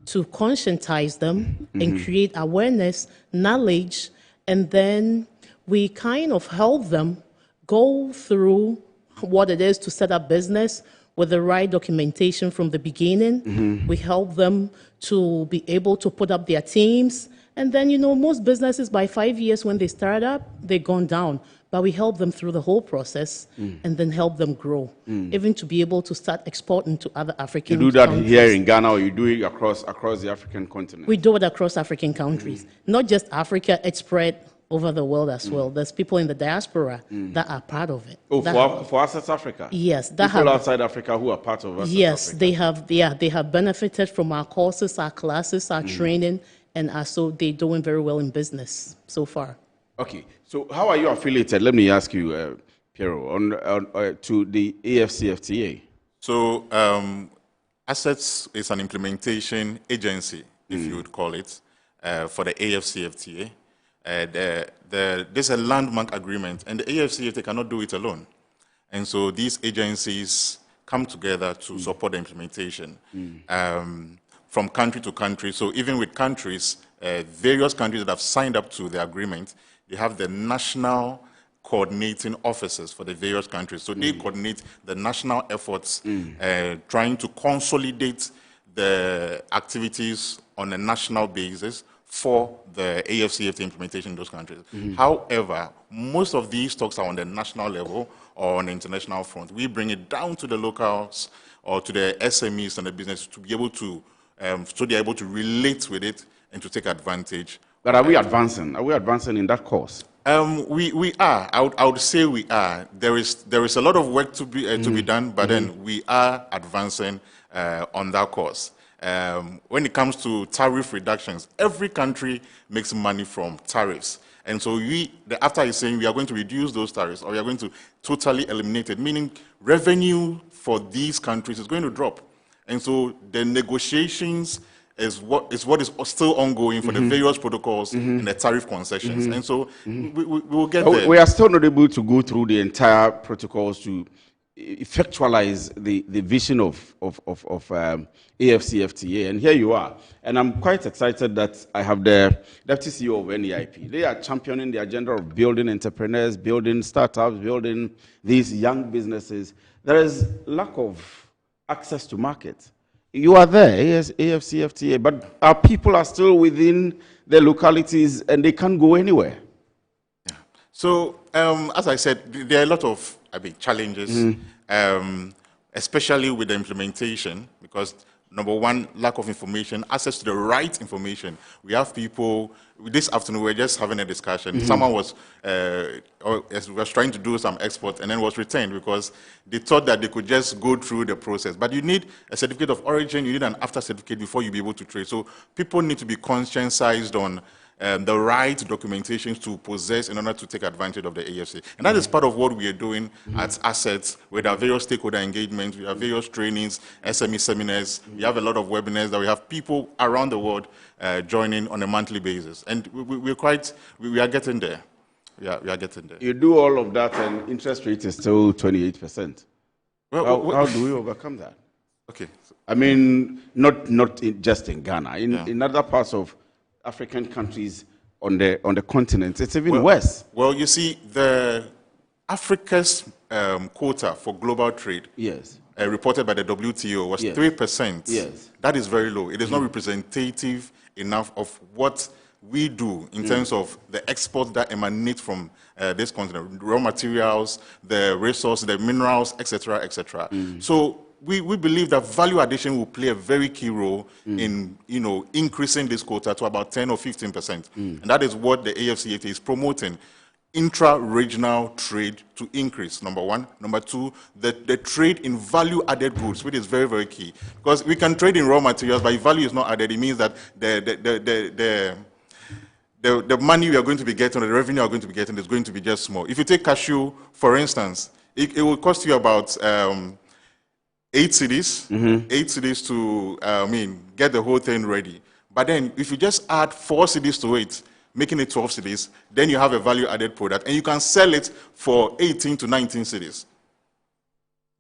[SPEAKER 6] to conscientize them and create awareness, knowledge, and then we kind of help them go through what it is to set up business with the right documentation from the beginning. We help them to be able to put up their teams. And then, most businesses by 5 years when they start up, they've gone down. But we help them through the whole process and then help them grow, even to be able to start exporting to other African countries.
[SPEAKER 21] You do that here in Ghana, or you do it across the African continent?
[SPEAKER 6] We do it across African countries. Not just Africa, it's spread over the world as well. There's people in the diaspora that are part of it.
[SPEAKER 21] Oh, for Assets Africa?
[SPEAKER 6] Yes.
[SPEAKER 21] People outside Africa who are part of Assets Africa?
[SPEAKER 6] Yes, they have benefited from our courses, our classes, our training, and so they're doing very well in business so far.
[SPEAKER 21] Okay, so how are you affiliated? Let me ask you, Piero, to the AFCFTA.
[SPEAKER 7] So Assets is an implementation agency, if you would call it, for the AFCFTA. There's a landmark agreement, and the AFCFTA cannot do it alone. And so these agencies come together to support the implementation from country to country. So even with countries, various countries that have signed up to the agreement, they have the national coordinating officers for the various countries. So they coordinate the national efforts, trying to consolidate the activities on a national basis for the AFCFTA implementation in those countries. However, most of these talks are on the national level or on the international front. We bring it down to the locals or to the SMEs and the business to be able to, so they're able to relate with it and to take advantage.
[SPEAKER 21] But are we advancing? Are we advancing in that course?
[SPEAKER 7] We are. I would say we are. There is a lot of work to be done, but then we are advancing on that course. When it comes to tariff reductions, every country makes money from tariffs. And so after he's saying we are going to reduce those tariffs, or we are going to totally eliminate it, meaning revenue for these countries is going to drop. And so the negotiations is what is still ongoing for the various protocols and the tariff concessions. And so we will get there.
[SPEAKER 21] We are still not able to go through the entire protocols to effectualize the vision of AFCFTA. And here you are. And I'm quite excited that I have the Deputy CEO of NEIP. They are championing the agenda of building entrepreneurs, building startups, building these young businesses. There is lack of access to market. You are there, AFCFTA, but our people are still within their localities and they can't go anywhere.
[SPEAKER 7] Yeah. So, as I said, there are a lot of challenges, especially with the implementation, because number one, lack of information, access to the right information. We have people, this afternoon we were just having a discussion. Someone was trying to do some export and then was retained because they thought that they could just go through the process. But you need a certificate of origin, you need an after certificate before you be able to trade. So people need to be conscientized on the right documentations to possess in order to take advantage of the AFC. And that is part of what we are doing at Assets with our various stakeholder engagements. We have various trainings, SME seminars. We have a lot of webinars that we have people around the world joining on a monthly basis. And we are getting there. We are getting there.
[SPEAKER 21] You do all of that and interest rate is still 28%. Well, how do we overcome that?
[SPEAKER 7] Okay.
[SPEAKER 21] I mean, not just in Ghana. In other parts of African countries on the continent, it's even worse.
[SPEAKER 7] Well, you see, the Africa's quota for global trade, reported by the WTO, was 3%.
[SPEAKER 21] Yes.
[SPEAKER 7] That is very low. It is not representative enough of what we do in terms of the exports that emanate from this continent, raw materials, the resources, the minerals, etc., etc. So we believe that value addition will play a very key role in increasing this quota to about 10 or 15%. And that is what the AFCFTA is promoting. Intra-regional trade to increase, number one. Number two, the trade in value-added goods, which is very, very key. Because we can trade in raw materials, but if value is not added, it means that the money we are going to be getting, or the revenue we are going to be getting is going to be just small. If you take cashew, for instance, it will cost you about 8 cedis, 8 cedis to, get the whole thing ready. But then, if you just add 4 cedis to it, making it 12 cedis, then you have a value-added product, and you can sell it for 18 to 19 cedis.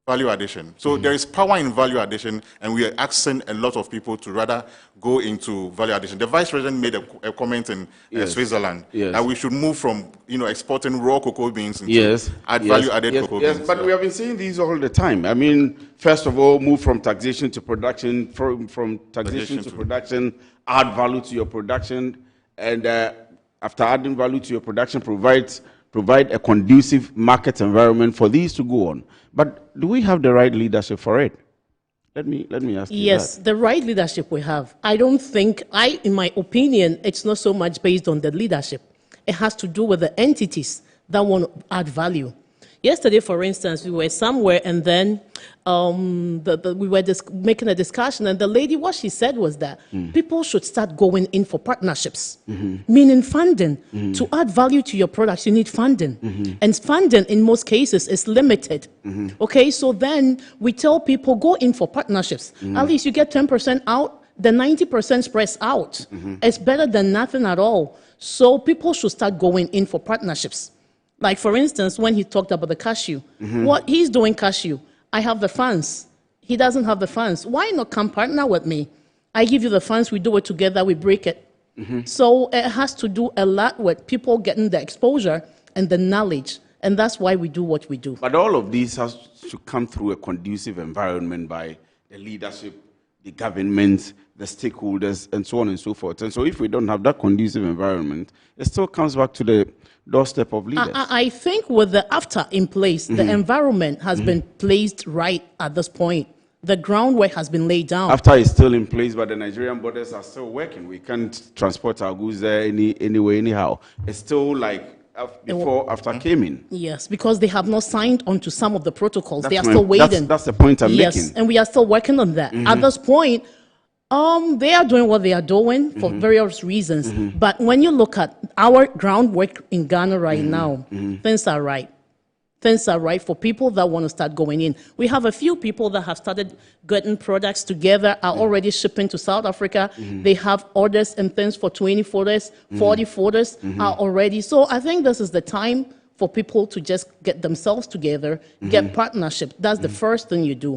[SPEAKER 7] Value addition. So there is power in value addition, and we are asking a lot of people to rather go into value addition. The Vice President made a comment in Switzerland that we should move from exporting raw cocoa beans into value-added cocoa beans.
[SPEAKER 21] Yes, but we have been seeing these all the time. I mean, first of all, move from taxation to production, from taxation to production, add value to your production, and after adding value to your production, provide a conducive market environment for these to go on. But do we have the right leadership for it? Let me ask you
[SPEAKER 6] Yes,
[SPEAKER 21] that.
[SPEAKER 6] the right leadership we have. I don't think, in my opinion, it's not so much based on the leadership. It has to do with the entities that want to add value. Yesterday, for instance, we were somewhere and then we were making a discussion, and the lady, what she said was that people should start going in for partnerships, meaning funding. To add value to your products, you need funding. And funding, in most cases, is limited. Okay, so then we tell people, go in for partnerships. At least you get 10% out, the 90% spreads out. It's better than nothing at all. So people should start going in for partnerships. Like, for instance, when he talked about the cashew, what he's doing cashew, I have the funds. He doesn't have the funds. Why not come partner with me? I give you the funds, we do it together, we break it. So it has to do a lot with people getting the exposure and the knowledge, and that's why we do what we do.
[SPEAKER 21] But all of these has to come through a conducive environment by the leadership, the government, the stakeholders, and so on and so forth. And so if we don't have that conducive environment, it still comes back to the doorstep of leaders.
[SPEAKER 6] I think with the AFTA in place, the environment has been placed right at this point. The groundwork has been laid down.
[SPEAKER 21] AFTA is still in place, but the Nigerian borders are still working. We can't transport our goods there anyway, anyhow. It's still like before AFTA came in.
[SPEAKER 6] Yes, because they have not signed on to some of the protocols. They are still waiting.
[SPEAKER 21] That's the point I'm making.
[SPEAKER 6] Yes, and we are still working on that. At this point, they are doing what they are doing for various reasons. But when you look at our groundwork in Ghana right now, things are right. Things are right for people that want to start going in. We have a few people that have started getting products together, are already shipping to South Africa. They have orders and things for 20 folders, 40 folders are already. So I think this is the time for people to just get themselves together, get partnership. That's the first thing you do.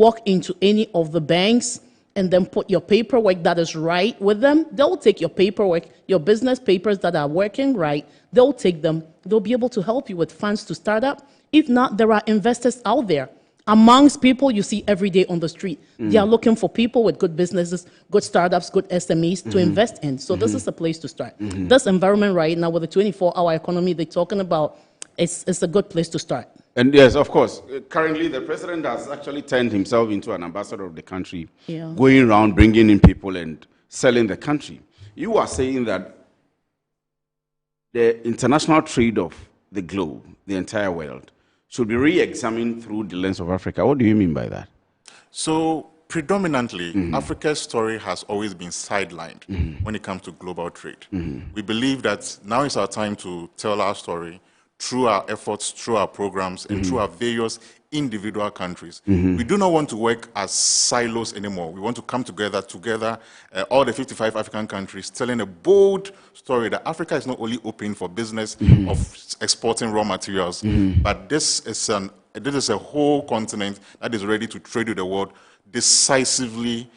[SPEAKER 6] Walk into any of the banks and then put your paperwork that is right with them. They'll take your paperwork, your business papers that are working right, they'll take them. They'll be able to help you with funds to start up. If not, there are investors out there. Amongst people you see every day on the street, they are looking for people with good businesses, good startups, good SMEs to invest in. So this is a place to start. This environment right now with the 24-hour economy they're talking about, it's a good place to start.
[SPEAKER 21] And yes, of course. Currently, the president has actually turned himself into an ambassador of the country, going around bringing in people and selling the country. You are saying that the international trade of the globe, the entire world, should be re-examined through the lens of Africa. What do you mean by that?
[SPEAKER 7] So, predominantly, Africa's story has always been sidelined when it comes to global trade. We believe that now is our time to tell our story through our efforts, through our programs, and through our various individual countries. We do not want to work as silos anymore. We want to come together, all the 55 African countries, telling a bold story that Africa is not only open for business of exporting raw materials, but this is a whole continent that is ready to trade with the world decisively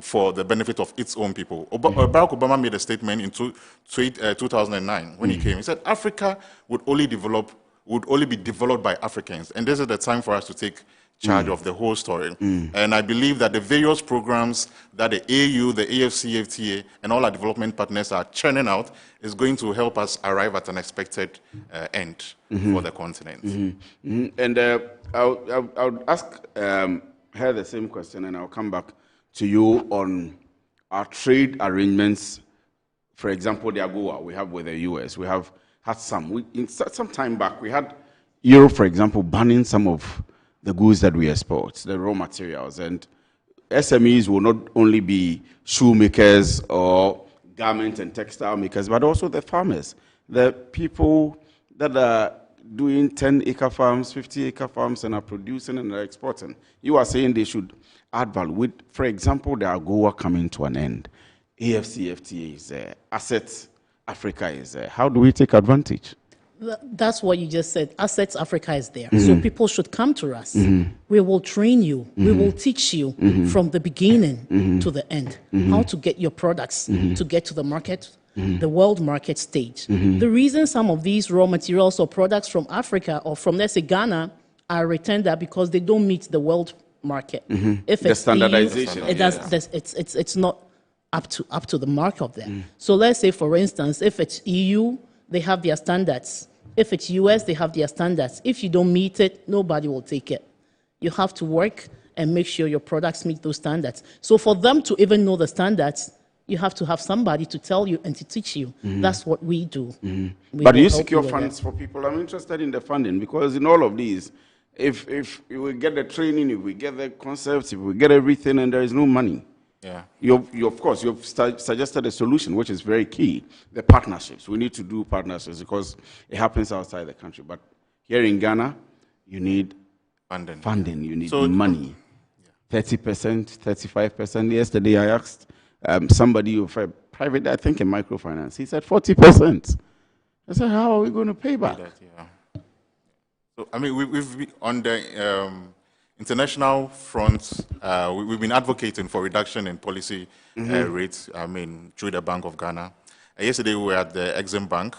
[SPEAKER 7] for the benefit of its own people. Barack Obama made a statement in 2009 when he came. He said Africa would only be developed by Africans, and this is the time for us to take charge of the whole story. And I believe that the various programs that the AU, the AFCFTA, and all our development partners are churning out is going to help us arrive at an expected end for the continent.
[SPEAKER 21] And I'll ask her the same question, and I'll come back to you on our trade arrangements. For example, the AGOA we have with the US. We have had some. Some time back, we had Europe, for example, banning some of the goods that we export, the raw materials. And SMEs will not only be shoemakers or garment and textile makers, but also the farmers, the people that are doing 10-acre farms, 50-acre farms, and are producing and are exporting. You are saying they should add value. With, for example, the AGOA coming to an end, AFCFTA is there, Assets Africa is there. How do we take advantage?
[SPEAKER 6] That's what you just said. Assets Africa is there. So people should come to us. We will train you. We will teach you from the beginning to the end how to get your products to get to the market, the world market stage. The reason some of these raw materials or products from Africa or from, let's say, Ghana are returned are because they don't meet the world market. If
[SPEAKER 21] the
[SPEAKER 6] it's
[SPEAKER 21] standardization.
[SPEAKER 6] EU, it's not up to the mark of them. So let's say, for instance, if it's EU, they have their standards. If it's US, they have their standards. If you don't meet it, nobody will take it. You have to work and make sure your products meet those standards. So for them to even know the standards, you have to have somebody to tell you and to teach you. That's what we do.
[SPEAKER 21] But do you secure funds for people? I'm interested in the funding, because in all of these, if we get the training, if we get the concepts, if we get everything and there is no money, of course, you've suggested a solution, which is very key, the partnerships. We need to do partnerships because it happens outside the country. But here in Ghana, you need funding, you need money. 30%, 35%. Yesterday, I asked somebody of a private, I think, a microfinance. He said 40%. I said, how are we going to pay back?
[SPEAKER 7] So, I mean, we've been on the international front, we've been advocating for reduction in policy rates, I mean, through the Bank of Ghana. Yesterday, we were at the Exim Bank,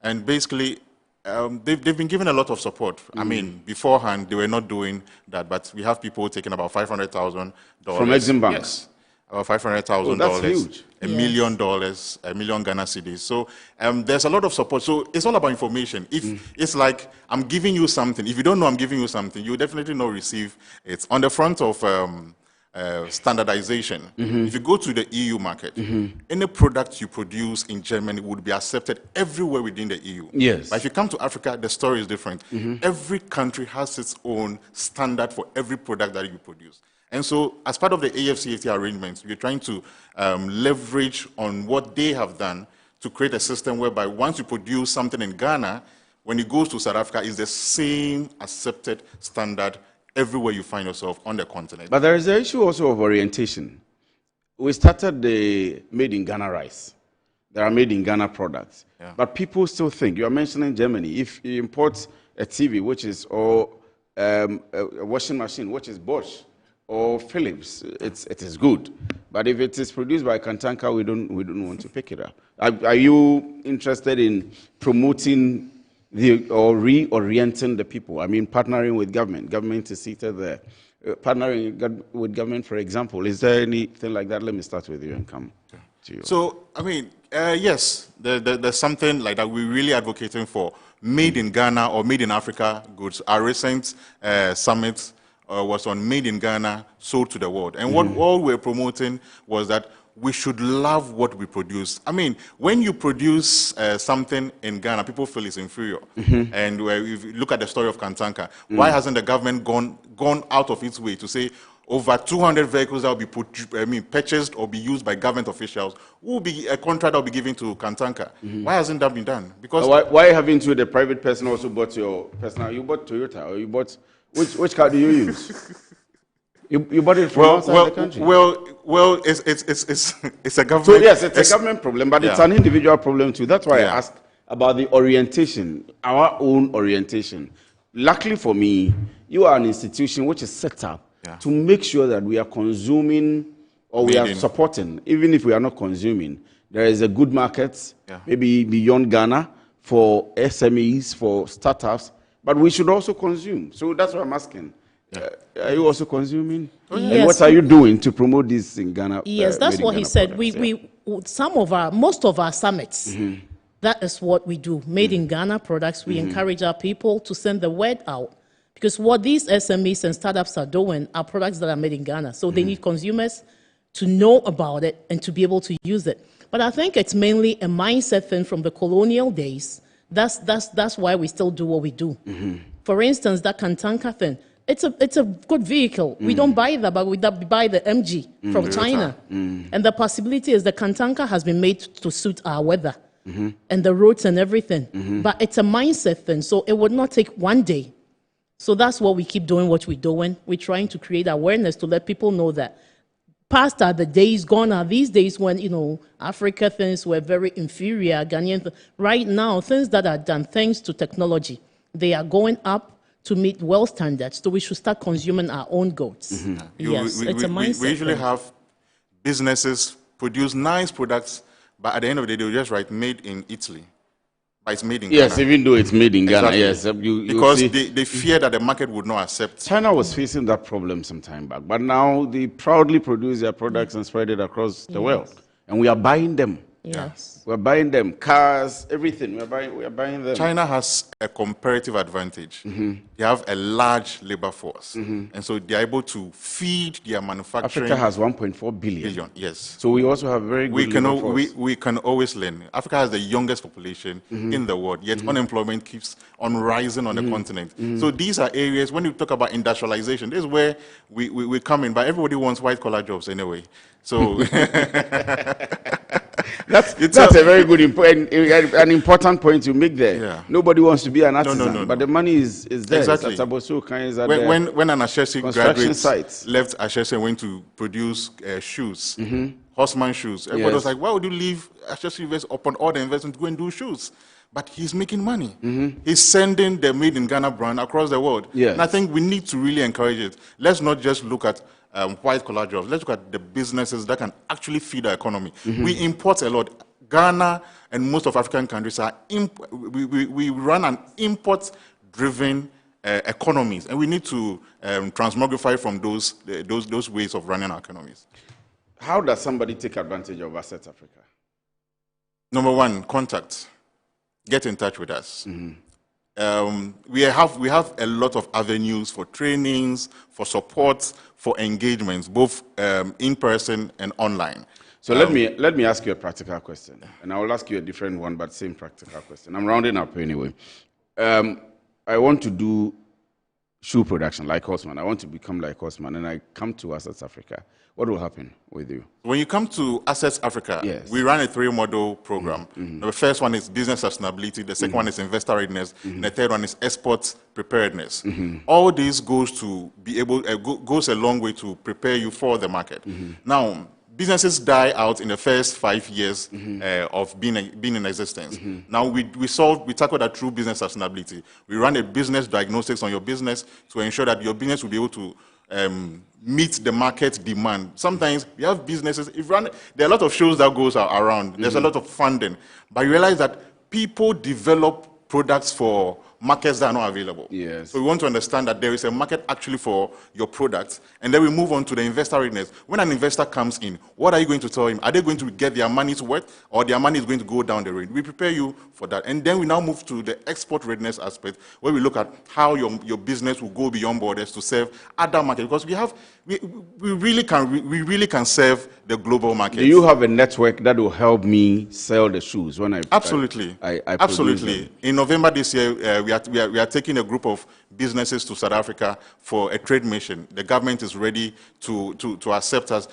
[SPEAKER 7] and basically, they've been given a lot of support. I mean, beforehand, they were not doing that, but we have people taking about $500,000.
[SPEAKER 21] From Exim Bank?
[SPEAKER 7] Yes. About $500,000,
[SPEAKER 21] that's huge.
[SPEAKER 7] $1 million, $1 million Ghana cedis. So there's a lot of support. So it's all about information. If it's like I'm giving you something, if you don't know I'm giving you something, you definitely not receive it. On the front of standardization, if you go to the EU market, any product you produce in Germany would be accepted everywhere within the EU.
[SPEAKER 21] Yes.
[SPEAKER 7] But if you come to Africa, the story is different. Every country has its own standard for every product that you produce. And so, as part of the AFCFTA arrangements, we're trying to leverage on what they have done to create a system whereby once you produce something in Ghana, when it goes to South Africa, it's the same accepted standard everywhere you find yourself on the continent.
[SPEAKER 21] But there is an issue also of orientation. We started the Made in Ghana rice. that are made in Ghana products.
[SPEAKER 7] Yeah.
[SPEAKER 21] But people still think, you are mentioning Germany, if you import a TV, which is, or a washing machine, which is Bosch or Philips, it is good. But if it is produced by Kantanka, we don't want to pick it up. Are you interested in promoting or reorienting the people? I mean, partnering with government. Government is seated there. Partnering with government, for example, is there anything like that? Let me start with you and come to you.
[SPEAKER 7] So, I mean, yes, there's something like that we're really advocating for. Made in Ghana or made in Africa goods. Our recent summit was on made in Ghana, sold to the world. And what all we're promoting was that we should love what we produce. I mean, when you produce something in Ghana, people feel it's inferior. And if you look at the story of Kantanka, why hasn't the government gone out of its way to say over 200 vehicles that will be purchased or be used by government officials will be a contract that will be given to Kantanka? Why hasn't that been done? Because
[SPEAKER 21] why haven't you, the private person, also bought your personal? You bought Toyota, or you bought which car do you use? You bought it from outside the country.
[SPEAKER 7] Well, it's a government.
[SPEAKER 21] So yes, it's a government problem, but it's an individual problem too. That's why I asked about the orientation, our own orientation. Luckily for me, you are an institution which is set up to make sure that we are consuming or we are supporting, even if we are not consuming. There is a good market, maybe beyond Ghana, for SMEs, for startups, but we should also consume. So that's what I'm asking. Are you also consuming?
[SPEAKER 6] Yes.
[SPEAKER 21] And what are you doing to promote this in Ghana?
[SPEAKER 6] Yes, that's what he said. Most of our summits, that is what we do. Made in Ghana products. We encourage our people to send the word out. Because what these SMEs and startups are doing are products that are made in Ghana. So they need consumers to know about it and to be able to use it. But I think it's mainly a mindset thing from the colonial days. That's why we still do what we do. For instance, that Kantanka thing, it's a good vehicle. We don't buy that, but we buy the MG from China. And the possibility is the Kantanka has been made to suit our weather and the roads and everything. But it's a mindset thing, so it would not take one day. So that's what we keep doing, what we're doing. We're trying to create awareness to let people know that past are the days, gone are these days when, Africa things were very inferior, Ghanaian. Right now, things that are done thanks to technology, they are going up to meet world standards. So we should start consuming our own goods. Yes, it's a mindset.
[SPEAKER 7] We usually have businesses produce nice products, but at the end of the day, they'll just write made in Italy. But it's made in Ghana.
[SPEAKER 21] Yes, even though it's made in Ghana, yes.
[SPEAKER 7] Because they fear that the market would not accept.
[SPEAKER 21] China was facing that problem some time back, but now they proudly produce their products and spread it across the world. And we are buying them.
[SPEAKER 6] Yes.
[SPEAKER 21] We're buying them, cars, everything. We are buying them.
[SPEAKER 7] China has a comparative advantage. They have a large labor force. And so they're able to feed their manufacturing.
[SPEAKER 21] Africa has 1.4 billion.
[SPEAKER 7] Yes.
[SPEAKER 21] So we also have very good labor force.
[SPEAKER 7] We can always learn. Africa has the youngest population in the world, yet unemployment keeps on rising on the continent. So these are areas, when you talk about industrialization, this is where we come in, but everybody wants white-collar jobs anyway. So
[SPEAKER 21] that's a very good an important point you make there.
[SPEAKER 7] Yeah.
[SPEAKER 21] Nobody wants to be an artisan,
[SPEAKER 7] No.
[SPEAKER 21] but the money is there.
[SPEAKER 7] Exactly. When an Ashesi graduate left Ashesi and went to produce shoes, Horseman shoes, everybody was like, why would you leave Ashesi University upon all the investment to go and do shoes? But he's making money. He's sending the Made in Ghana brand across the world.
[SPEAKER 21] Yes.
[SPEAKER 7] And I think we need to really encourage it. Let's not just look at white-collar jobs. Let's look at the businesses that can actually feed our economy. We import a lot. Ghana and most of African countries are we run an import-driven economies, and we need to transmogrify from those ways of running our economies.
[SPEAKER 21] How does somebody take advantage of Assets Africa?
[SPEAKER 7] Number one, contact. Get in touch with us. We have a lot of avenues for trainings, for support, for engagements, both in person and online.
[SPEAKER 21] So let me ask you a practical question, and I will ask you a different one, but same practical question. I'm rounding up anyway. I want to do shoe production like Horseman. I want to become like Horseman, and I come to Assets Africa. What will happen with you?
[SPEAKER 7] When you come to Assets Africa, we run a 3-model program. The first one is business sustainability, the second one is investor readiness, and the third one is export preparedness. All this goes a long way to prepare you for the market. Now, businesses die out in the first 5 years of being in existence. Now we tackle that through business sustainability. We run a business diagnostics on your business to ensure that your business will be able to meet the market demand. Sometimes we have businesses, there are a lot of shows that goes around, there's a lot of funding, but you realize that people develop products for markets that are not available.
[SPEAKER 28] Yes.
[SPEAKER 7] So we want to understand that there is a market actually for your products, and then we move on to the investor readiness. When an investor comes in, what are you going to tell him? Are they going to get their money's worth, or their money is going to go down the drain? We prepare you for that. And then we now move to the export readiness aspect, where we look at how your business will go beyond borders to serve other markets, because we really can serve the global market.
[SPEAKER 28] Do you have a network that will help me sell the shoes when I
[SPEAKER 7] Absolutely.
[SPEAKER 28] I
[SPEAKER 7] Absolutely. In November this year, we are taking a group of businesses to South Africa for a trade mission. The government is ready to accept us.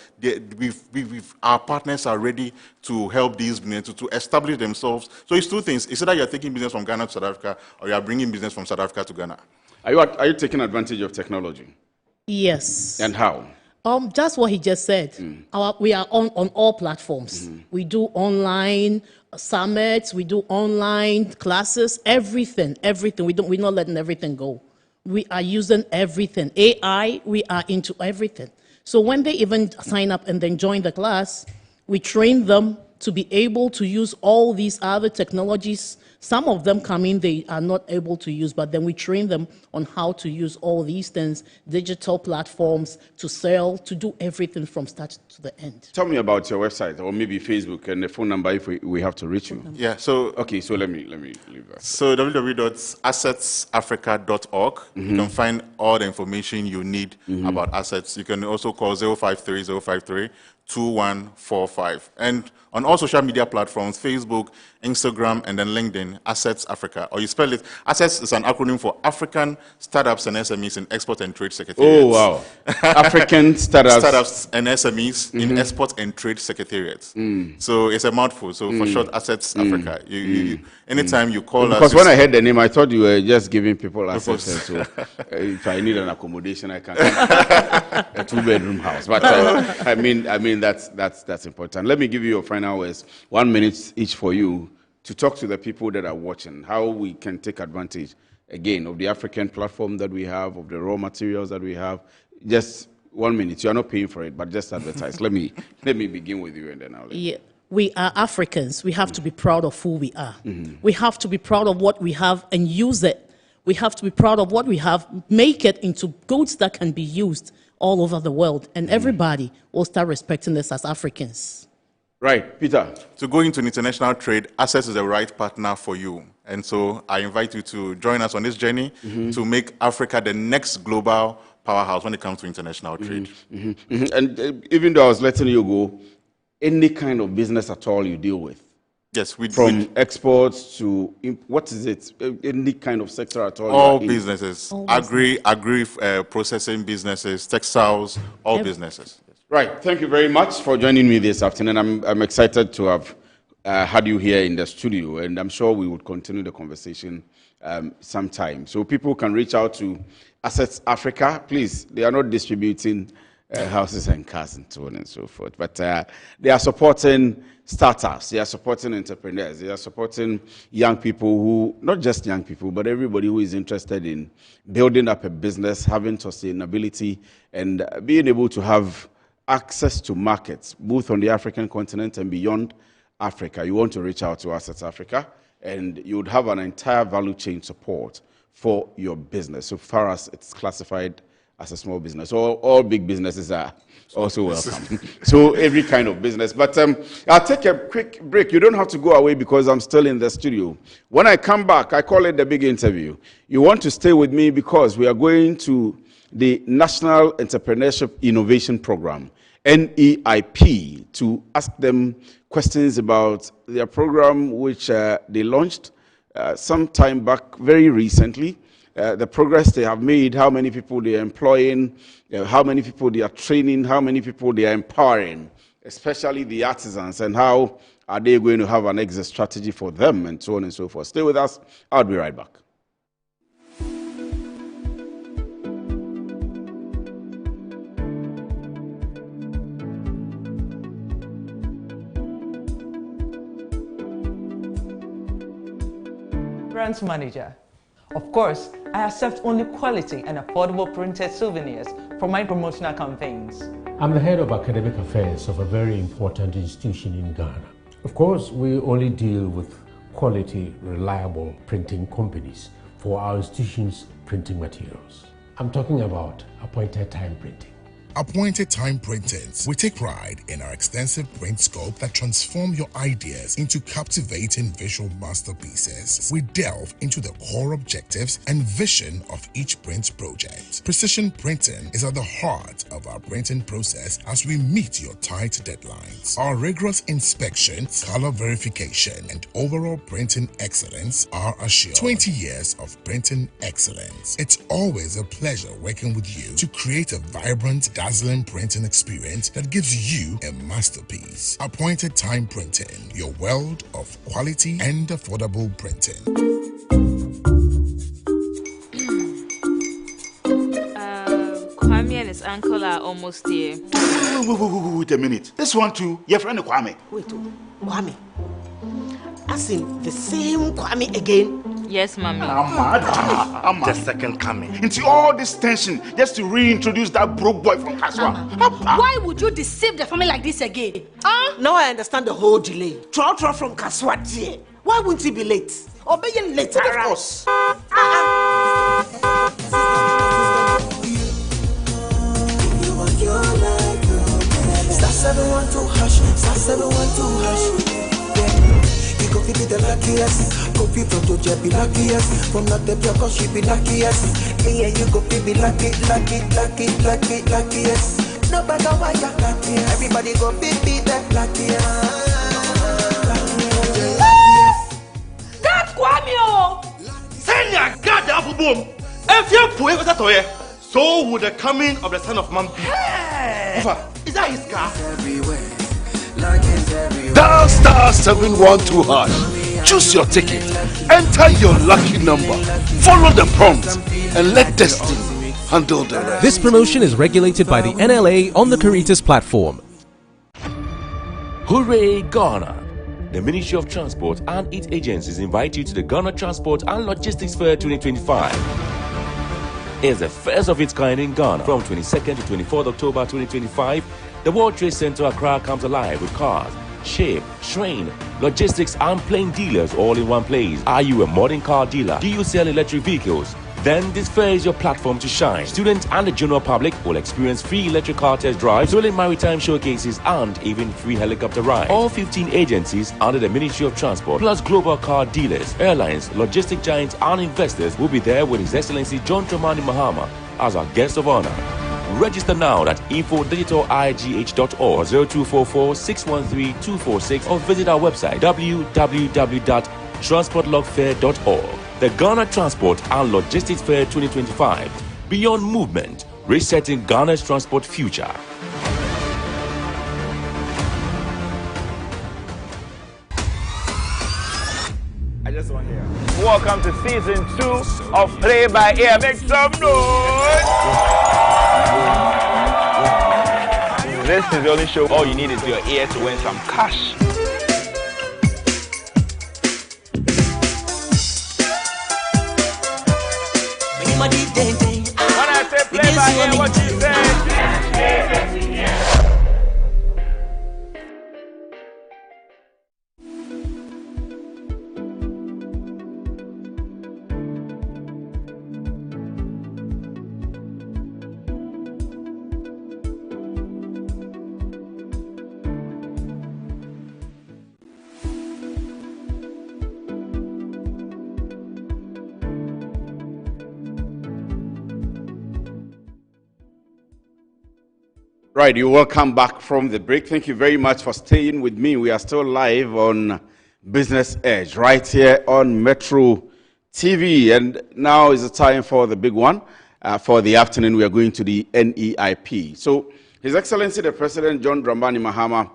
[SPEAKER 7] Our partners are ready to help these businesses to establish themselves. So it's two things. It's either you're taking business from Ghana to South Africa, or you are bringing business from South Africa to Ghana.
[SPEAKER 28] Are you taking advantage of technology?
[SPEAKER 6] Yes.
[SPEAKER 28] And how?
[SPEAKER 6] Just what he just said. We are on all platforms. We do online summits, we do online classes, everything. We're not letting everything go. We are using everything. AI, we are into everything. So when they even sign up and then join the class, we train them to be able to use all these other technologies. Some of them come in, they are not able to use, but then we train them on how to use all these things, digital platforms, to sell, to do everything from start to the end.
[SPEAKER 28] Tell me about your website, or maybe Facebook, and the phone number if we have to reach you.
[SPEAKER 7] Yeah, so...
[SPEAKER 28] Okay, so let me leave that.
[SPEAKER 7] So www.assetsafrica.org. You can find all the information you need about assets. You can also call 053-053-2145. And on all social media platforms, Facebook, Instagram, and then LinkedIn, Assets Africa. Or you spell it, Assets is an acronym for African Startups and SMEs in Export and Trade Secretariats.
[SPEAKER 28] Oh, wow. African Startups
[SPEAKER 7] and SMEs in Export and Trade Secretariats. So it's a mouthful. So for short, Assets Africa. Anytime you call us...
[SPEAKER 28] Because when I heard the name, I thought you were just giving people assets. So if I need an accommodation, I can a 2-bedroom house. But I mean that's important. Let me give you your final words. 1 minute each for you to talk to the people that are watching, how we can take advantage, again, of the African platform that we have, of the raw materials that we have. Just 1 minute. You are not paying for it, but just advertise. Let me begin with you, and then I'll let you.
[SPEAKER 6] We are Africans. We have to be proud of who we are. We have to be proud of what we have and use it. We have to be proud of what we have, make it into goods that can be used all over the world, and everybody will start respecting us as Africans.
[SPEAKER 28] Right, Peter.
[SPEAKER 7] To go into international trade, Assets is the right partner for you. And so I invite you to join us on this journey to make Africa the next global powerhouse when it comes to international trade.
[SPEAKER 28] And even though I was letting you go, any kind of business at all you deal with?
[SPEAKER 7] Yes,
[SPEAKER 28] from exports to what is it? Any kind of sector at all?
[SPEAKER 7] All businesses, agri processing businesses, textiles, all businesses.
[SPEAKER 28] Right. Thank you very much for joining me this afternoon. I'm excited to have had you here in the studio, and I'm sure we would continue the conversation sometime. So people can reach out to Assets Africa. Please, they are not distributing houses and cars and so on and so forth, but they are supporting startups, they are supporting entrepreneurs, they are supporting young people who, not just young people, but everybody who is interested in building up a business, having sustainability, and being able to have access to markets, both on the African continent and beyond Africa. You want to reach out to Assets Africa, and you would have an entire value chain support for your business, so far as it's classified as a small business. All big businesses are also welcome. So every kind of business. But I'll take a quick break. You don't have to go away because I'm still in the studio. When I come back, I call it the big interview. You want to stay with me because we are going to the National Entrepreneurship Innovation Program, NEIP, to ask them questions about their program, which they launched some time back, very recently. The progress they have made, how many people they are employing, how many people they are training, how many people they are empowering, especially the artisans, and how are they going to have an exit strategy for them, and so on and so forth. Stay with us. I'll be right back.
[SPEAKER 8] branch manager. Of course, I accept only quality and affordable printed souvenirs for my promotional campaigns.
[SPEAKER 9] I'm the head of academic affairs of a very important institution in Ghana. Of course, we only deal with quality, reliable printing companies for our institution's printing materials. I'm talking about appointed time printing.
[SPEAKER 10] Appointed Time Printings. We take pride in our extensive print scope that transform your ideas into captivating visual masterpieces. We delve into the core objectives and vision of each print project. Precision printing is at the heart of our printing process as we meet your tight deadlines. Our rigorous inspection, color verification, and overall printing excellence are assured. 20 years of printing excellence. It's always a pleasure working with you to create a vibrant, dazzling printing experience that gives you a masterpiece. Appointed Time Printing, your world of quality and affordable printing.
[SPEAKER 20] Kwame and his uncle are almost here.
[SPEAKER 11] Wait a minute. This one too, your friend Kwame.
[SPEAKER 22] Wait, Kwame. As in the same Kwame again?
[SPEAKER 20] Yes, Mommy.
[SPEAKER 11] I'm the second coming. Into all this tension just to reintroduce that broke boy from Kaswa.
[SPEAKER 22] Why would you deceive the family like this again? Now I understand the whole delay. Troll from Kaswa. Why wouldn't he be late? Or be late? Of course.
[SPEAKER 23] Star 712 hash, star 712 hash. You go be the luckiest. Go be from Georgia, be luckiest. From not the block, she be luckiest. Yeah, you go be lucky, luckiest. No matter why you're luckiest. Everybody go be the luckiest.
[SPEAKER 22] That's Kwame!
[SPEAKER 11] Send your God up boom. If you put it away, so would the coming of the Son of Man be. Is that his car?
[SPEAKER 2] Dial star 712 hash. Choose your ticket. Enter your lucky number. Follow the prompts and let destiny handle the rest.
[SPEAKER 4] This promotion is regulated by the NLA on the Caritas platform.
[SPEAKER 12] Hooray, Ghana! The Ministry of Transport and its agencies invite you to the Ghana Transport and Logistics Fair 2025. It's the first of its kind in Ghana. From 22nd to 24th October 2025, the World Trade Center Accra comes alive with cars, ship, train, logistics and plane dealers all in one place. Are you a modern car dealer? Do you sell electric vehicles? Then this fair is your platform to shine. Students and the general public will experience free electric car test drives, thrilling maritime showcases and even free helicopter rides. All 15 agencies under the Ministry of Transport, plus global car dealers, airlines, logistic giants and investors will be there with His Excellency John Dramani Mahama as our guest of honor. Register now at info.digitaligh.org 0244 613 246 or visit our website www.transportlogfair.org. The Ghana Transport and Logistics Fair 2025. Beyond movement, resetting Ghana's transport future.
[SPEAKER 13] I just want to hear. Welcome to season 2 of Play by Ear. Make some noise! This is the only show. All you need is your ear to win some cash.
[SPEAKER 23] When I
[SPEAKER 13] say play by ear, what you say?
[SPEAKER 21] Right, you're welcome back from the break. Thank you very much for staying with me. We are still live on Business Edge right here on Metro TV. And now is the time for the big one. For the afternoon, we are going to the NEIP. So, His Excellency the President John Dramani Mahama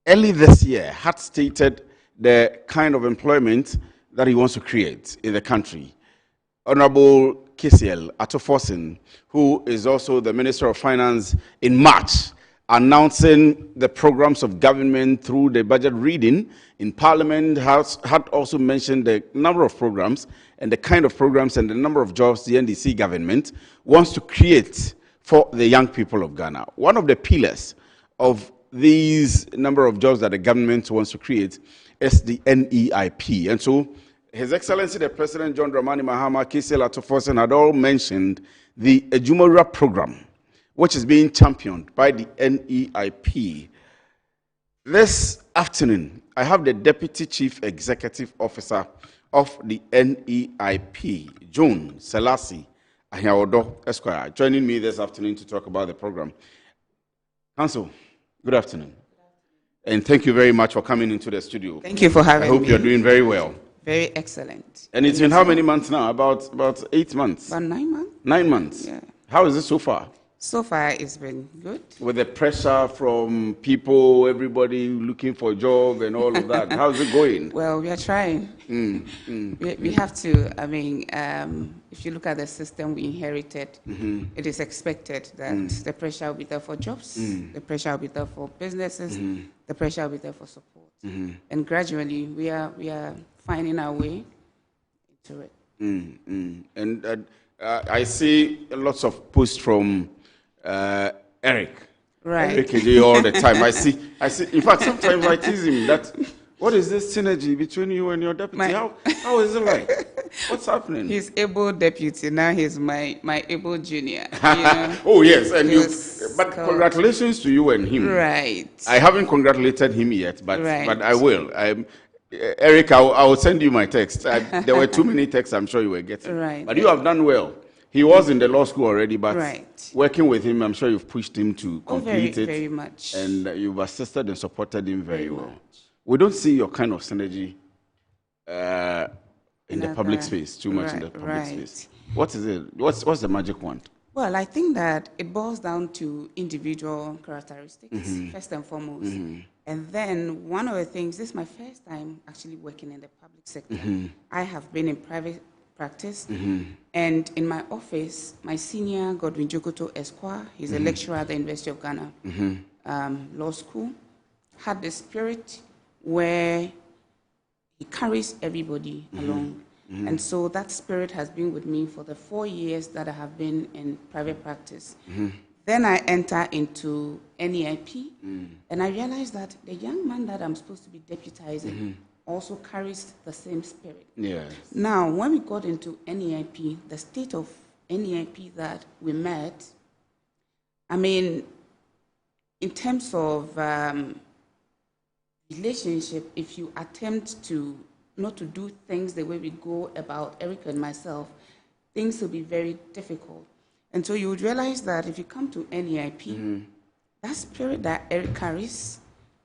[SPEAKER 21] early this year had stated the kind of employment that he wants to create in the country. Honorable Kisiel Atoforsen, who is also the Minister of Finance, in March announcing the programs of government through the budget reading in Parliament, had also mentioned the number of programs and the kind of programs and the number of jobs the NDC government wants to create for the young people of Ghana. One of the pillars of these number of jobs that the government wants to create is the NEIP. And so His Excellency the President John Dramani Mahama, KCL Atoforsen had all mentioned the Ejumawura program, which is being championed by the NEIP. This afternoon, I have the Deputy Chief Executive Officer of the NEIP, John Selassie Ahiaodo Esquire, joining me this afternoon to talk about the program. Council, good afternoon. And thank you very much for coming into the studio.
[SPEAKER 1] Thank you for having me.
[SPEAKER 21] I hope you're doing very well.
[SPEAKER 1] Very excellent.
[SPEAKER 21] And it's been how many months now? About 8 months?
[SPEAKER 1] About 9 months.
[SPEAKER 21] 9 months?
[SPEAKER 1] Yeah.
[SPEAKER 21] How is it so far?
[SPEAKER 1] So far, it's been good.
[SPEAKER 21] With the pressure from people, everybody looking for a job and all of that, how's it going?
[SPEAKER 1] Well, we are trying. We have to. I mean, if you look at the system we inherited, it is expected that the pressure will be there for jobs, the pressure will be there for businesses, the pressure will be there for support. And gradually, we are finding our way into it.
[SPEAKER 21] And I see lots of posts from Eric.
[SPEAKER 1] Right.
[SPEAKER 21] Eric Ejay all the time. I see. In fact, sometimes I tease him that, what is this synergy between you and your deputy? How is it like? What's happening?
[SPEAKER 1] He's able deputy. Now he's my able junior.
[SPEAKER 21] Oh, yes. And but congratulations to you and him.
[SPEAKER 1] Right.
[SPEAKER 21] I haven't congratulated him yet, but I will. Eric, I will send you my text. There were too many texts I'm sure you were getting.
[SPEAKER 1] Right.
[SPEAKER 21] But you have done well. He was in the law school already, but working with him, I'm sure you've pushed him to complete it.
[SPEAKER 1] Very much.
[SPEAKER 21] And you've assisted and supported him very well. We don't see your kind of synergy in the public space, too much in the public space. What is it? What's the magic wand?
[SPEAKER 1] Well, I think that it boils down to individual characteristics, first and foremost. And then one of the things, this is my first time actually working in the public sector. I have been in private practice. And in my office, my senior, Godwin Jokoto Esquire, he's a lecturer at the University of Ghana Law School, had the spirit where he carries everybody along. And so that spirit has been with me for the 4 years that I have been in private practice. Then I enter into NEIP, and I realized that the young man that I'm supposed to be deputizing also carries the same spirit.
[SPEAKER 21] Yes.
[SPEAKER 1] Now, when we got into NEIP, the state of NEIP that we met, I mean, in terms of relationship, if you attempt to not to do things the way we go about, Eric and myself, things will be very difficult. And so you would realize that if you come to NEIP, that spirit that Eric carries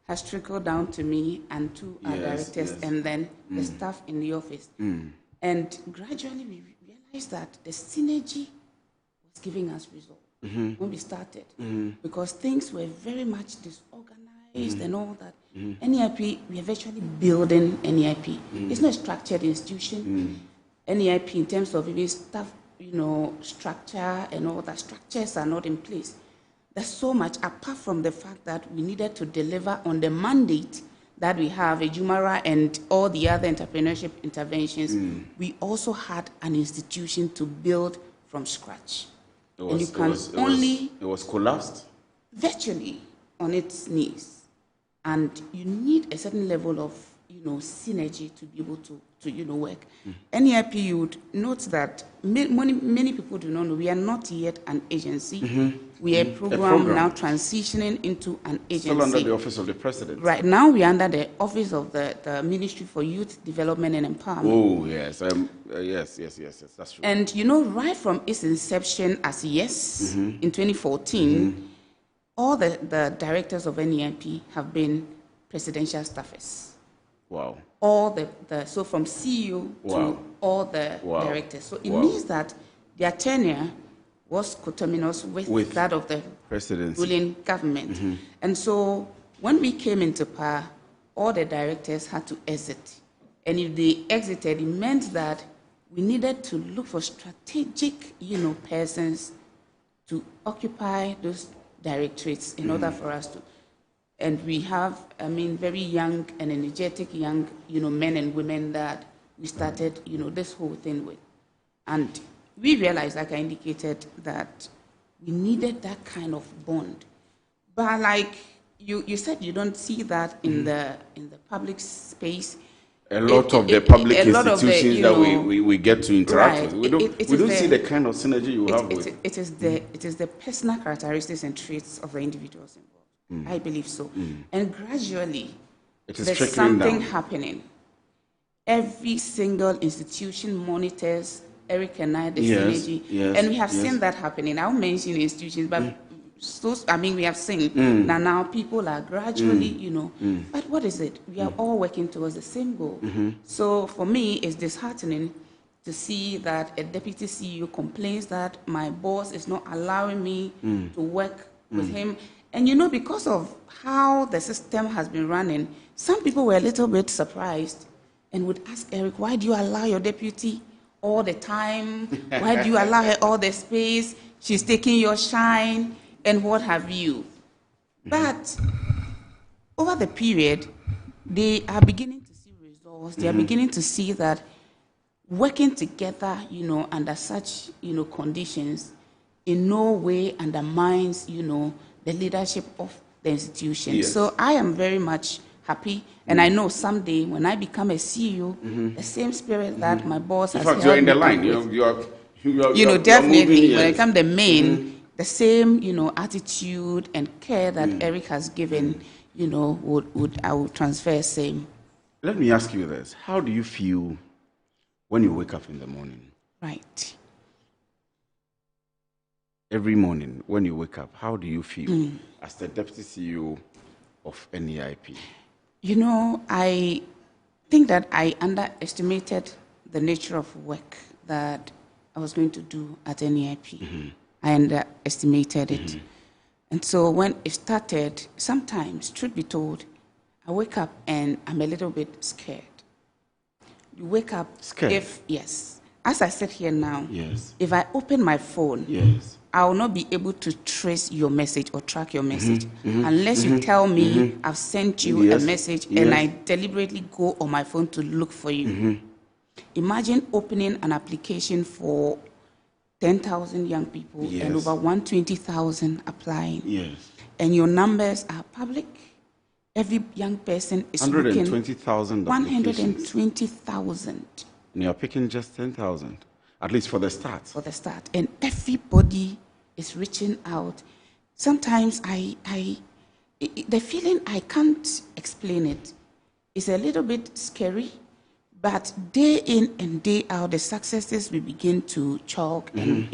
[SPEAKER 1] has trickled down to me and to our directors and then the staff in the office. And gradually we realized that the synergy was giving us results when we started, because things were very much disorganized and all that. NEIP, we are virtually building NEIP. It's not a structured institution. NEIP, in terms of even staff, structure and all that, structures are not in place. There's so much, apart from the fact that we needed to deliver on the mandate that we have, Ejumawura and all the other entrepreneurship interventions. We also had an institution to build from scratch.
[SPEAKER 21] It was collapsed?
[SPEAKER 1] Virtually on its knees. And you need a certain level of, synergy to be able to work. NEIP, you would note that many people do not know, we are not yet an agency. We are a program now transitioning into an agency.
[SPEAKER 21] Still under the Office of the President.
[SPEAKER 1] Right now, we are under the Office of the Ministry for Youth Development and Empowerment.
[SPEAKER 21] Oh, yes. Yes, that's true.
[SPEAKER 1] And, right from its inception as YES in 2014, all the directors of NEIP have been presidential staffers.
[SPEAKER 21] Wow.
[SPEAKER 1] All so from CEO to all the directors. So it means that their tenure was coterminous with that of the ruling government. And so when we came into power, all the directors had to exit. And if they exited, it meant that we needed to look for strategic, persons to occupy those directorates in order for us to. And we have, very young and energetic young, men and women that we started, this whole thing with. And we realized, like I indicated, that we needed that kind of bond. But like you said, you don't see that in the public space.
[SPEAKER 21] A lot of the public institutions that we get to interact with, we don't see the kind of synergy you have with.
[SPEAKER 1] It is the personal characteristics and traits of the individuals involved. I believe so. And gradually, there's something happening. Every single institution monitors Eric and I, the synergy.
[SPEAKER 21] Yes,
[SPEAKER 1] and we have seen that happening. I'll mention institutions, but we have seen that now people are gradually, but what is it? We are all working towards the same goal. So for me, it's disheartening to see that a deputy CEO complains that my boss is not allowing me to work with him. And because of how the system has been running, some people were a little bit surprised and would ask Eric, why do you allow your deputy all the time? Why do you allow her all the space? She's taking your shine and what have you. But over the period, they are beginning to see results. They are beginning to see that working together, under such, conditions, in no way undermines, the leadership of the institution.
[SPEAKER 21] Yes.
[SPEAKER 1] So I am very much happy, and I know someday when I become a CEO, the same spirit that my boss has.
[SPEAKER 21] In fact, you're in the line. You're
[SPEAKER 1] definitely when I become the main, the same attitude and care that Eric has given, I will transfer same.
[SPEAKER 21] Let me ask you this: how do you feel when you wake up in the morning?
[SPEAKER 1] Right.
[SPEAKER 21] Every morning when you wake up, how do you feel as the deputy CEO of NEIP?
[SPEAKER 1] I think that I underestimated the nature of work that I was going to do at NEIP. I underestimated it. And so when it started, sometimes, truth be told, I wake up and I'm a little bit scared. You wake up,
[SPEAKER 21] scared?
[SPEAKER 1] Yes. As I sit here now,
[SPEAKER 21] yes.
[SPEAKER 1] If I open my phone,
[SPEAKER 21] yes.
[SPEAKER 1] I will not be able to trace your message or track your message unless you tell me I've sent you a message and I deliberately go on my phone to look for you. Imagine opening an application for 10,000 young people and over 120,000 applying.
[SPEAKER 21] Yes.
[SPEAKER 1] And your numbers are public. Every young person is
[SPEAKER 21] 120,000
[SPEAKER 1] 120,000.
[SPEAKER 21] And you're picking just 10,000, at least for the start.
[SPEAKER 1] For the start. And everybody is reaching out. Sometimes the feeling, I can't explain it. It's a little bit scary, but day in and day out, the successes we begin to chalk and,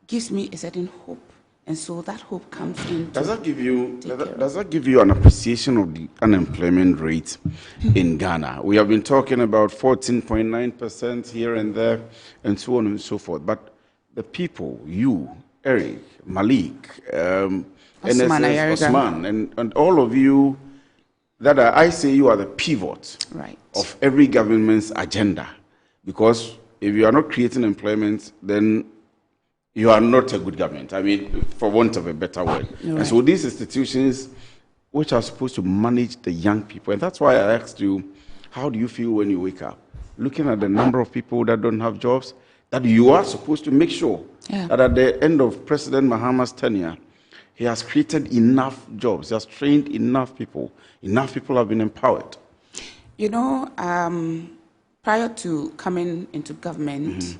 [SPEAKER 1] gives me a certain hope. And so that hope comes in.
[SPEAKER 21] Does that give you an appreciation of the unemployment rate in Ghana? We have been talking about 14.9% here and there, and so on and so forth. But the people, you, Eric, Malik, Osman, and all of you, I say you are the pivot of every government's agenda. Because if you are not creating employment, then you are not a good government. I mean, for want of a better word. Right. And so these institutions, which are supposed to manage the young people, and that's why I asked you, how do you feel when you wake up? Looking at the number of people that don't have jobs, that you are supposed to make sure that at the end of President Mahama's tenure, he has created enough jobs, he has trained enough people have been empowered.
[SPEAKER 1] Prior to coming into government,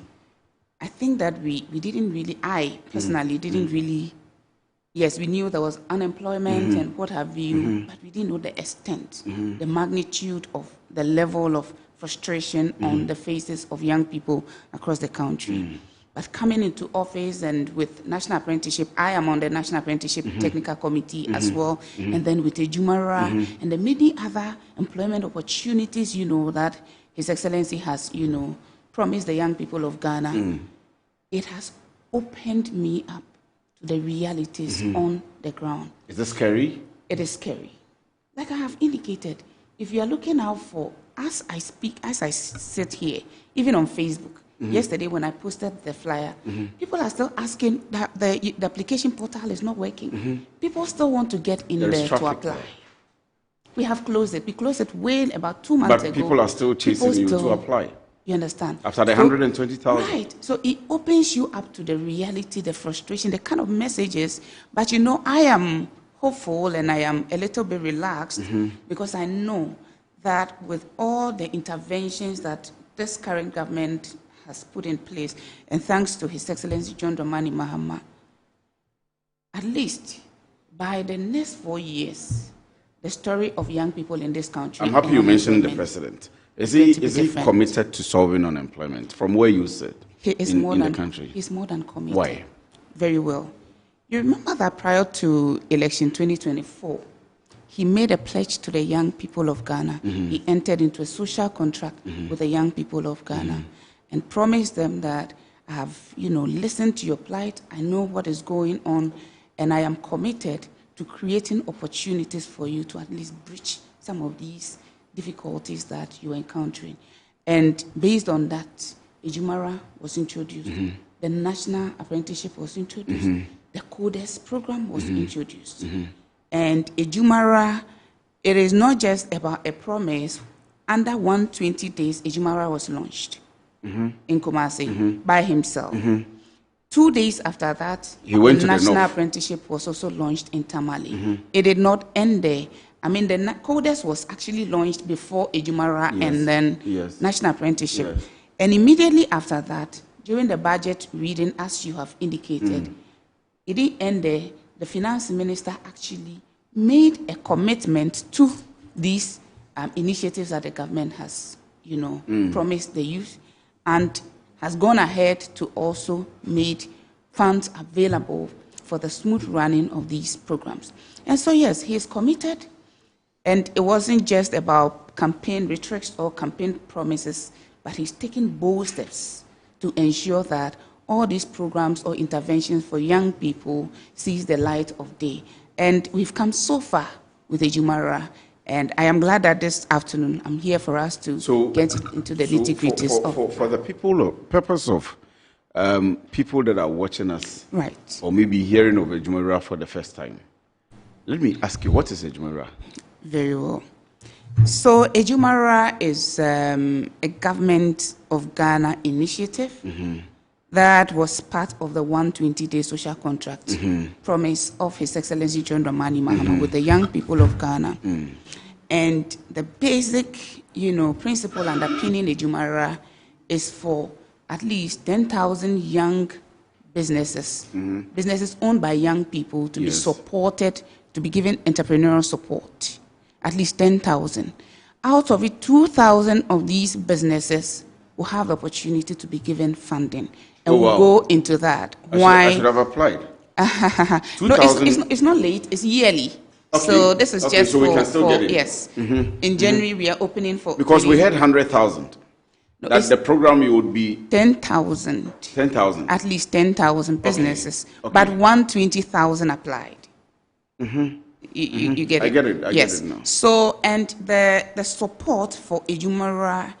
[SPEAKER 1] I think that we didn't really, I personally didn't really, yes, we knew there was unemployment and what have you, but we didn't know the extent, the magnitude of the level of frustration on the faces of young people across the country. But coming into office and with National Apprenticeship, I am on the National Apprenticeship Technical Committee as well, and then with the Jumara and the many other employment opportunities, that His Excellency has, promised the young people of Ghana. It has opened me up to the realities on the ground.
[SPEAKER 21] Is this scary?
[SPEAKER 1] It is scary. Like I have indicated, if you are looking out for, as I speak, as I sit here, even on Facebook, Yesterday, when I posted the flyer, people are still asking that the application portal is not working. People still want to get in there to apply. We have closed it. We closed it about 2 months ago.
[SPEAKER 21] But people are still chasing you to apply.
[SPEAKER 1] You understand?
[SPEAKER 21] After the 120,000.
[SPEAKER 1] Right. So it opens you up to the reality, the frustration, the kind of messages. But you know, I am hopeful and I am a little bit relaxed because I know that with all the interventions that this current government has put in place, and thanks to His Excellency John Dramani Mahama, at least by the next 4 years, the story of young people in this country.
[SPEAKER 21] I'm happy you mentioned the president. Is he committed to solving unemployment from where you sit in the country?
[SPEAKER 1] He's more than committed.
[SPEAKER 21] Why?
[SPEAKER 1] Very well. You remember that prior to election 2024, he made a pledge to the young people of Ghana. He entered into a social contract with the young people of Ghana and promised them that I have, listened to your plight. I know what is going on, and I am committed to creating opportunities for you to at least bridge some of these difficulties that you are encountering. And based on that, Ejumara was introduced. The National Apprenticeship was introduced. The CODES program was introduced. And Ejumara, it is not just about a promise. Under 120 days, Ejumara was launched in Kumasi by himself. 2 days after that,
[SPEAKER 21] he went
[SPEAKER 1] the
[SPEAKER 21] to
[SPEAKER 1] National
[SPEAKER 21] the North.
[SPEAKER 1] Apprenticeship was also launched in Tamale. It did not end there. I mean, the CODES was actually launched before Ejumara and then National Apprenticeship. And immediately after that, during the budget reading, as you have indicated, it didn't end there. The finance minister actually made a commitment to these initiatives that the government has, promised the youth, and has gone ahead to also make funds available for the smooth running of these programs. And so, yes, he is committed. And it wasn't just about campaign rhetoric or campaign promises, but he's taking bold steps to ensure that all these programs or interventions for young people sees the light of day. And we've come so far with Ejumara, and I am glad that this afternoon I'm here for us to get into the nitty-gritties.
[SPEAKER 21] For the purpose of people that are watching us,
[SPEAKER 1] right,
[SPEAKER 21] or maybe hearing of Ejumara for the first time, let me ask you, what is Ejumara?
[SPEAKER 1] Very well. So Ejumara is a government of Ghana initiative that was part of the 120-day social contract promise of His Excellency John Dramani Mahama with the young people of Ghana. And the basic, principle underpinning Ejumara is for at least 10,000 young businesses, businesses owned by young people, to be supported, to be given entrepreneurial support. At least 10,000. Out of it, 2,000 of these businesses will have the opportunity to be given funding. And we'll go into that.
[SPEAKER 21] I should have applied.
[SPEAKER 1] No, it's not late, it's yearly. Okay. So this is just
[SPEAKER 21] so we can still get it.
[SPEAKER 1] Yes. In January, we are opening for...
[SPEAKER 21] Because we had 100,000.
[SPEAKER 1] No,
[SPEAKER 21] that the program you would be...
[SPEAKER 1] 10,000.
[SPEAKER 21] 10,000.
[SPEAKER 1] At least 10,000 businesses. But 120,000 applied. You get it?
[SPEAKER 21] I get it. I
[SPEAKER 1] yes.
[SPEAKER 21] get it now.
[SPEAKER 1] So, and the support for Ejumara,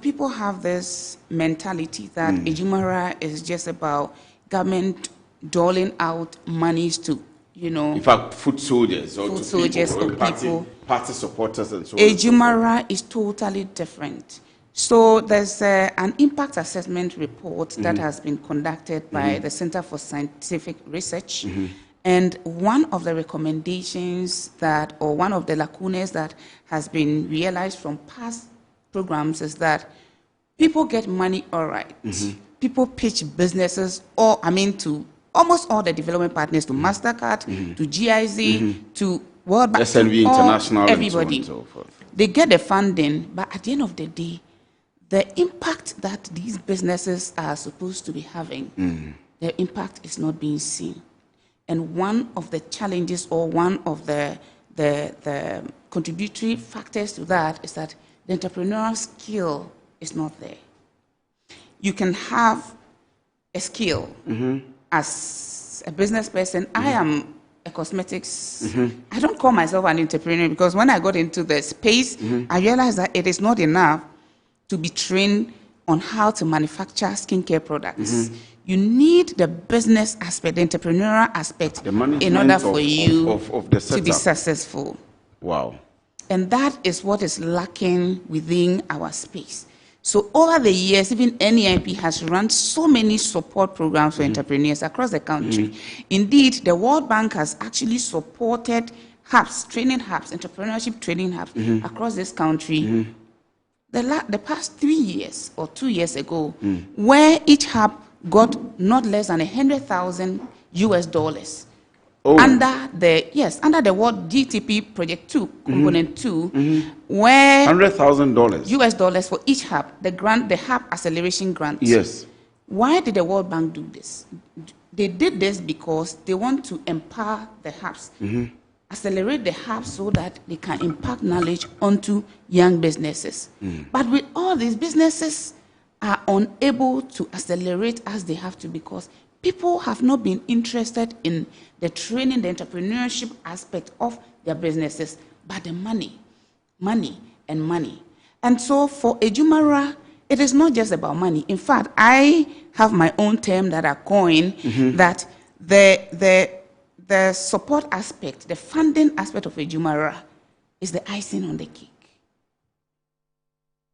[SPEAKER 1] people have this mentality that Ejumara is just about government doling out monies to,
[SPEAKER 21] in fact, foot soldiers or
[SPEAKER 1] foot
[SPEAKER 21] to
[SPEAKER 1] soldiers
[SPEAKER 21] people,
[SPEAKER 1] or
[SPEAKER 21] party supporters and so on.
[SPEAKER 1] Ejumara is totally different. So there's an impact assessment report that has been conducted by the Center for Scientific Research. And one of the recommendations or one of the lacunas that has been realized from past programs is that people get money all right. People pitch businesses, to almost all the development partners, to MasterCard, to GIZ, to World Bank,
[SPEAKER 21] SNV International,
[SPEAKER 1] everybody.
[SPEAKER 21] And so on and so forth.
[SPEAKER 1] They get the funding, but at the end of the day, the impact that these businesses are supposed to be having, the impact is not being seen. And one of the challenges or one of the contributory factors to that is that the entrepreneurial skill is not there. You can have a skill as a business person. I am a cosmetics. I don't call myself an entrepreneur because when I got into the space, I realized that it is not enough to be trained on how to manufacture skincare products. You need the business aspect, the entrepreneurial aspect, in order for you to be successful.
[SPEAKER 21] Wow.
[SPEAKER 1] And that is what is lacking within our space. So over the years, even NEIP has run so many support programs for entrepreneurs across the country. Indeed, the World Bank has actually supported hubs, training hubs, entrepreneurship training hubs across this country. The past 3 years or 2 years ago, where each hub got not less than $100,000 US under the World GTP Project 2 Component 2, where
[SPEAKER 21] $100,000
[SPEAKER 1] US for each hub, the hub acceleration grant.
[SPEAKER 21] Yes.
[SPEAKER 1] Why did the World Bank do this? They did this because they want to empower the hubs, accelerate the hubs so that they can impact knowledge onto young businesses. But with all these businesses are unable to accelerate as they have to because people have not been interested in the training, the entrepreneurship aspect of their businesses, but the money. And so for Ejumara, it is not just about money. In fact, I have my own term that I coined that the support aspect, the funding aspect of Ejumara is the icing on the cake.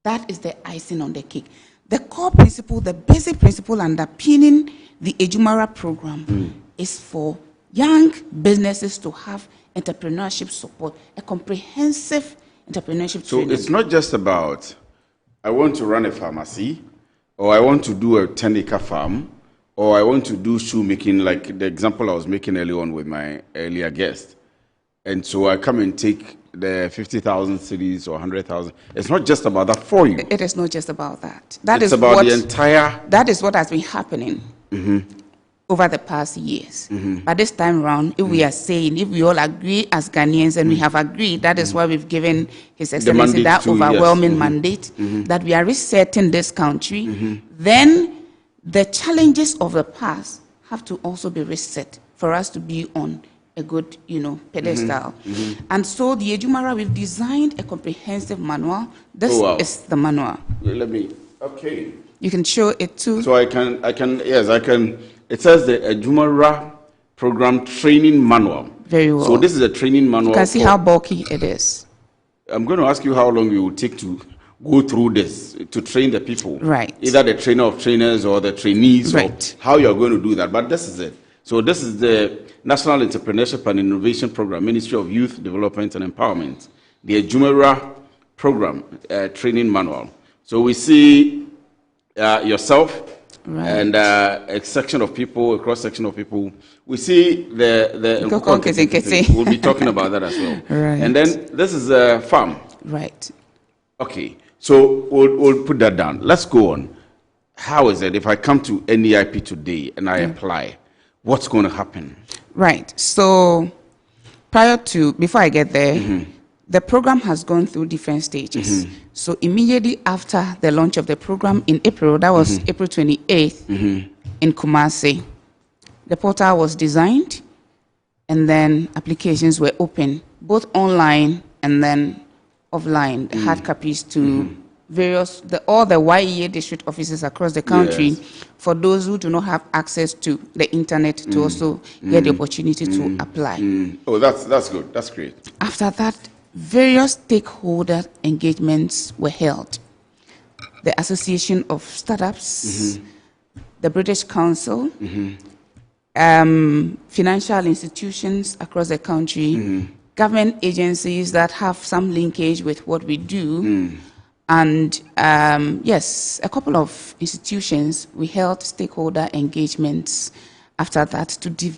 [SPEAKER 1] That is the icing on the cake. The core principle, the basic principle underpinning the Ejumara program is for young businesses to have entrepreneurship support, a comprehensive entrepreneurship training.
[SPEAKER 21] So it's not just about, I want to run a pharmacy, or I want to do a 10-acre farm, or I want to do shoemaking, like the example I was making earlier on with my earlier guest. And so I come and take the 50,000 cities or 100,000. It's not just about that for you.
[SPEAKER 1] It is not just about that.
[SPEAKER 21] It's about the entire...
[SPEAKER 1] That is what has been happening over the past years. But this time around, if we are saying, if we all agree as Ghanaians, and we have agreed, that is why we've given His Excellency that overwhelming mandate, that we are resetting this country, then the challenges of the past have to also be reset for us to be on a good, pedestal. And so the Ejumara, we've designed a comprehensive manual. This is the manual.
[SPEAKER 21] Let me, okay.
[SPEAKER 1] You can show it too.
[SPEAKER 21] So I can, yes, I can. It says the Ejumara Program Training Manual.
[SPEAKER 1] Very well.
[SPEAKER 21] So this is a training manual.
[SPEAKER 1] You can see how bulky it is.
[SPEAKER 21] I'm going to ask you how long it will take to go through this, to train the people.
[SPEAKER 1] Right.
[SPEAKER 21] Either the trainer of trainers or the trainees, or how you're going to do that. But this is it. So this is the National Entrepreneurship and Innovation Program, Ministry of Youth Development and Empowerment, the Ejumara Program Training Manual. So we see yourself and a section of people, a cross-section of people. We see the we'll be talking about that as well.
[SPEAKER 1] Right.
[SPEAKER 21] And then this is a farm.
[SPEAKER 1] Right.
[SPEAKER 21] Okay, so we'll put that down. Let's go on. How is it if I come to NEIP today and I apply? What's going to happen?
[SPEAKER 1] Right. So before I get there, the program has gone through different stages. So immediately after the launch of the program in April, that was April 28th in Kumasi, the portal was designed and then applications were open, both online and then offline, the hard copies to all the YEA district offices across the country for those who do not have access to the internet to also get the opportunity to apply.
[SPEAKER 21] Oh, that's good. That's great.
[SPEAKER 1] After that, various stakeholder engagements were held. The Association of Startups, the British Council, financial institutions across the country, government agencies that have some linkage with what we do, and yes, a couple of institutions. We held stakeholder engagements after that to, the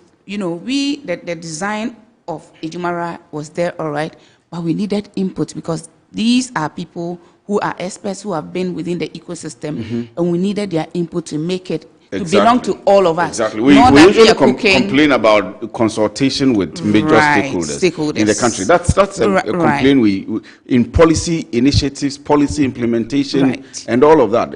[SPEAKER 1] design of Ejumara was there, all right, but we needed input because these are people who are experts who have been within the ecosystem, and we needed their input to make it to belong to all of us.
[SPEAKER 21] Exactly. We usually complain about consultation with major stakeholders in the country. That's a complaint we in policy initiatives, policy implementation, and all of that.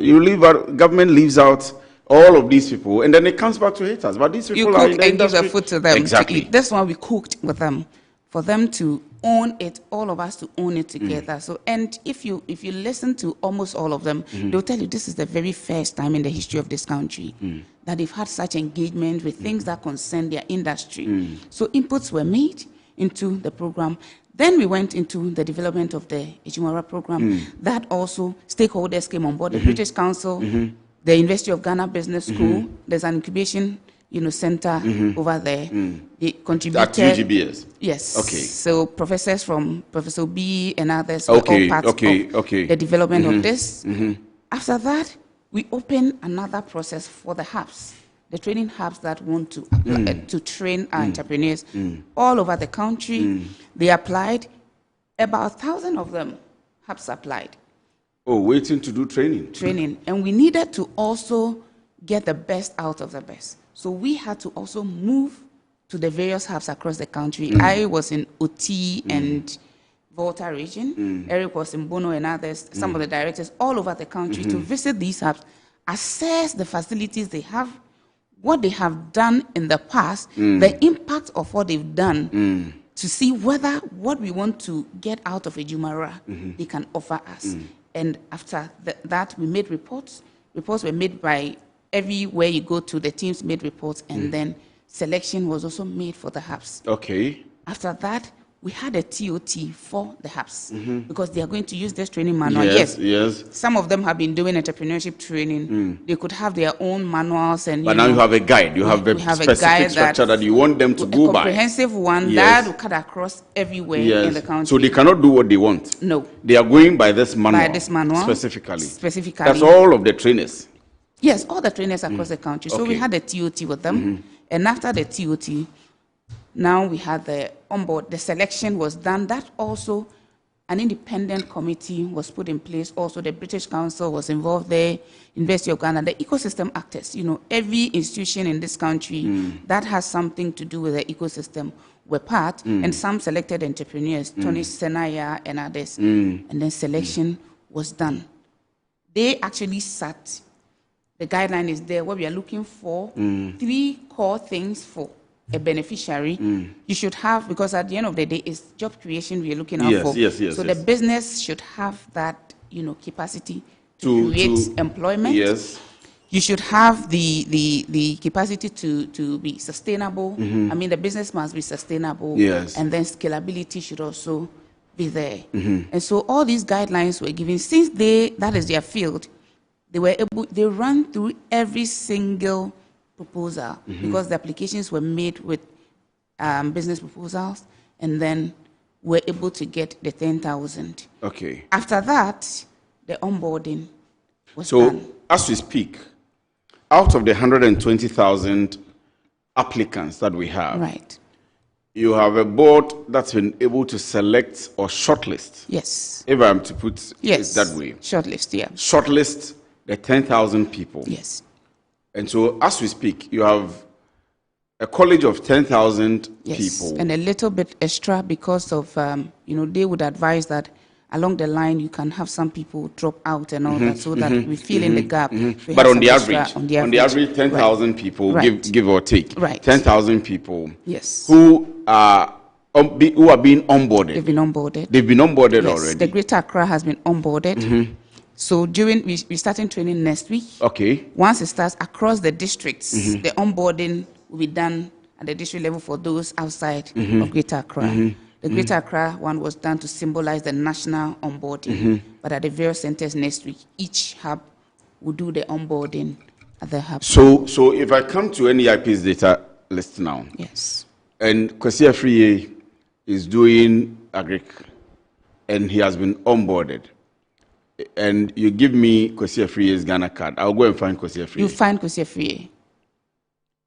[SPEAKER 21] Government leaves out all of these people, and then it comes back to haters. But these people
[SPEAKER 1] you
[SPEAKER 21] are
[SPEAKER 1] cook
[SPEAKER 21] in the
[SPEAKER 1] and
[SPEAKER 21] industry.
[SPEAKER 1] give the food to them.
[SPEAKER 21] Exactly.
[SPEAKER 1] To eat. That's why we cooked with them, for them to own it, all of us to own it together. So, and if you listen to almost all of them, they'll tell you this is the very first time in the history of this country that they've had such engagement with things that concern their industry. So inputs were made into the program. Then we went into the development of the Ejumara program. That also, stakeholders came on board, the British Council, the University of Ghana Business School, there's an incubation center over there. They contributed.
[SPEAKER 21] At UGBS?
[SPEAKER 1] Yes.
[SPEAKER 21] Okay.
[SPEAKER 1] So professors from Professor B and others were all part of the development of this. After that, we opened another process for the hubs, the training hubs that want to apply, to train our entrepreneurs all over the country. They applied. About 1,000 of them hubs applied.
[SPEAKER 21] Oh, waiting to do training.
[SPEAKER 1] Training. And we needed to also get the best out of the best. So we had to also move to the various hubs across the country. I was in Oti and Volta region. Eric was in Bono and others, some of the directors all over the country to visit these hubs, assess the facilities they have, what they have done in the past, the impact of what they've done, to see whether what we want to get out of Ejumara they can offer us. And after that, we made reports. Reports were made by everywhere you go to, the teams made reports, and then selection was also made for the hubs.
[SPEAKER 21] Okay.
[SPEAKER 1] After that, we had a TOT for the hubs because they are going to use this training manual. Yes. Some of them have been doing entrepreneurship training. They could have their own manuals, and
[SPEAKER 21] but now you have a guide. You have a specific structure that you want them to go by.
[SPEAKER 1] A comprehensive one that will cut across everywhere in the country.
[SPEAKER 21] So they cannot do what they want.
[SPEAKER 1] No.
[SPEAKER 21] They are going by this manual.
[SPEAKER 1] By this manual
[SPEAKER 21] specifically.
[SPEAKER 1] Specifically.
[SPEAKER 21] That's all of the trainers.
[SPEAKER 1] Yes, all the trainers across the country. So we had a TOT with them. And after the TOT, now we had the onboard. The selection was done. That also, an independent committee was put in place. Also, the British Council was involved there, University of Ghana, the ecosystem actors. Every institution in this country that has something to do with the ecosystem were part, and some selected entrepreneurs, Tony Senaya and others. And then selection was done. They actually sat. The guideline is there where we are looking for 3 core things for a beneficiary. You should have, because at the end of the day, it's job creation we are looking out for. So the business should have that, capacity to create employment.
[SPEAKER 21] Yes.
[SPEAKER 1] You should have the capacity to be sustainable. I mean, the business must be sustainable.
[SPEAKER 21] Yes.
[SPEAKER 1] And then scalability should also be there. And so all these guidelines were given. Since that is their field, they ran through every single proposal because the applications were made with business proposals, and then were able to get the 10,000.
[SPEAKER 21] Okay.
[SPEAKER 1] After that, the onboarding was done.
[SPEAKER 21] So as we speak, out of the 120,000 applicants that we have,
[SPEAKER 1] right,
[SPEAKER 21] you have a board that's been able to select or shortlist.
[SPEAKER 1] Yes.
[SPEAKER 21] If I'm to put it that way.
[SPEAKER 1] Shortlist, yeah.
[SPEAKER 21] Shortlist the 10,000 people.
[SPEAKER 1] Yes.
[SPEAKER 21] And so as we speak, you have a college of 10,000 people.
[SPEAKER 1] And a little bit extra because of, they would advise that along the line you can have some people drop out and all that, so that we fill in the gap.
[SPEAKER 21] But on the average, 10,000 people, give or take, 10,000 people who are being onboarded.
[SPEAKER 1] They've been onboarded.
[SPEAKER 21] They've been onboarded already.
[SPEAKER 1] The Greater Accra has been onboarded. So we starting training next week.
[SPEAKER 21] Okay.
[SPEAKER 1] Once it starts across the districts, the onboarding will be done at the district level for those outside of Greater Accra. The Greater Accra one was done to symbolize the national onboarding. But at the various centers next week, each hub will do the onboarding at the hub.
[SPEAKER 21] So if I come to NEIP's data list now, and Kwesi Afriyie is doing agric, and he has been onboarded, and you give me Kwesi Afriyie's Ghana card, I'll go and find Kwesi Afriyie.
[SPEAKER 1] You find Kwesi Afriyie.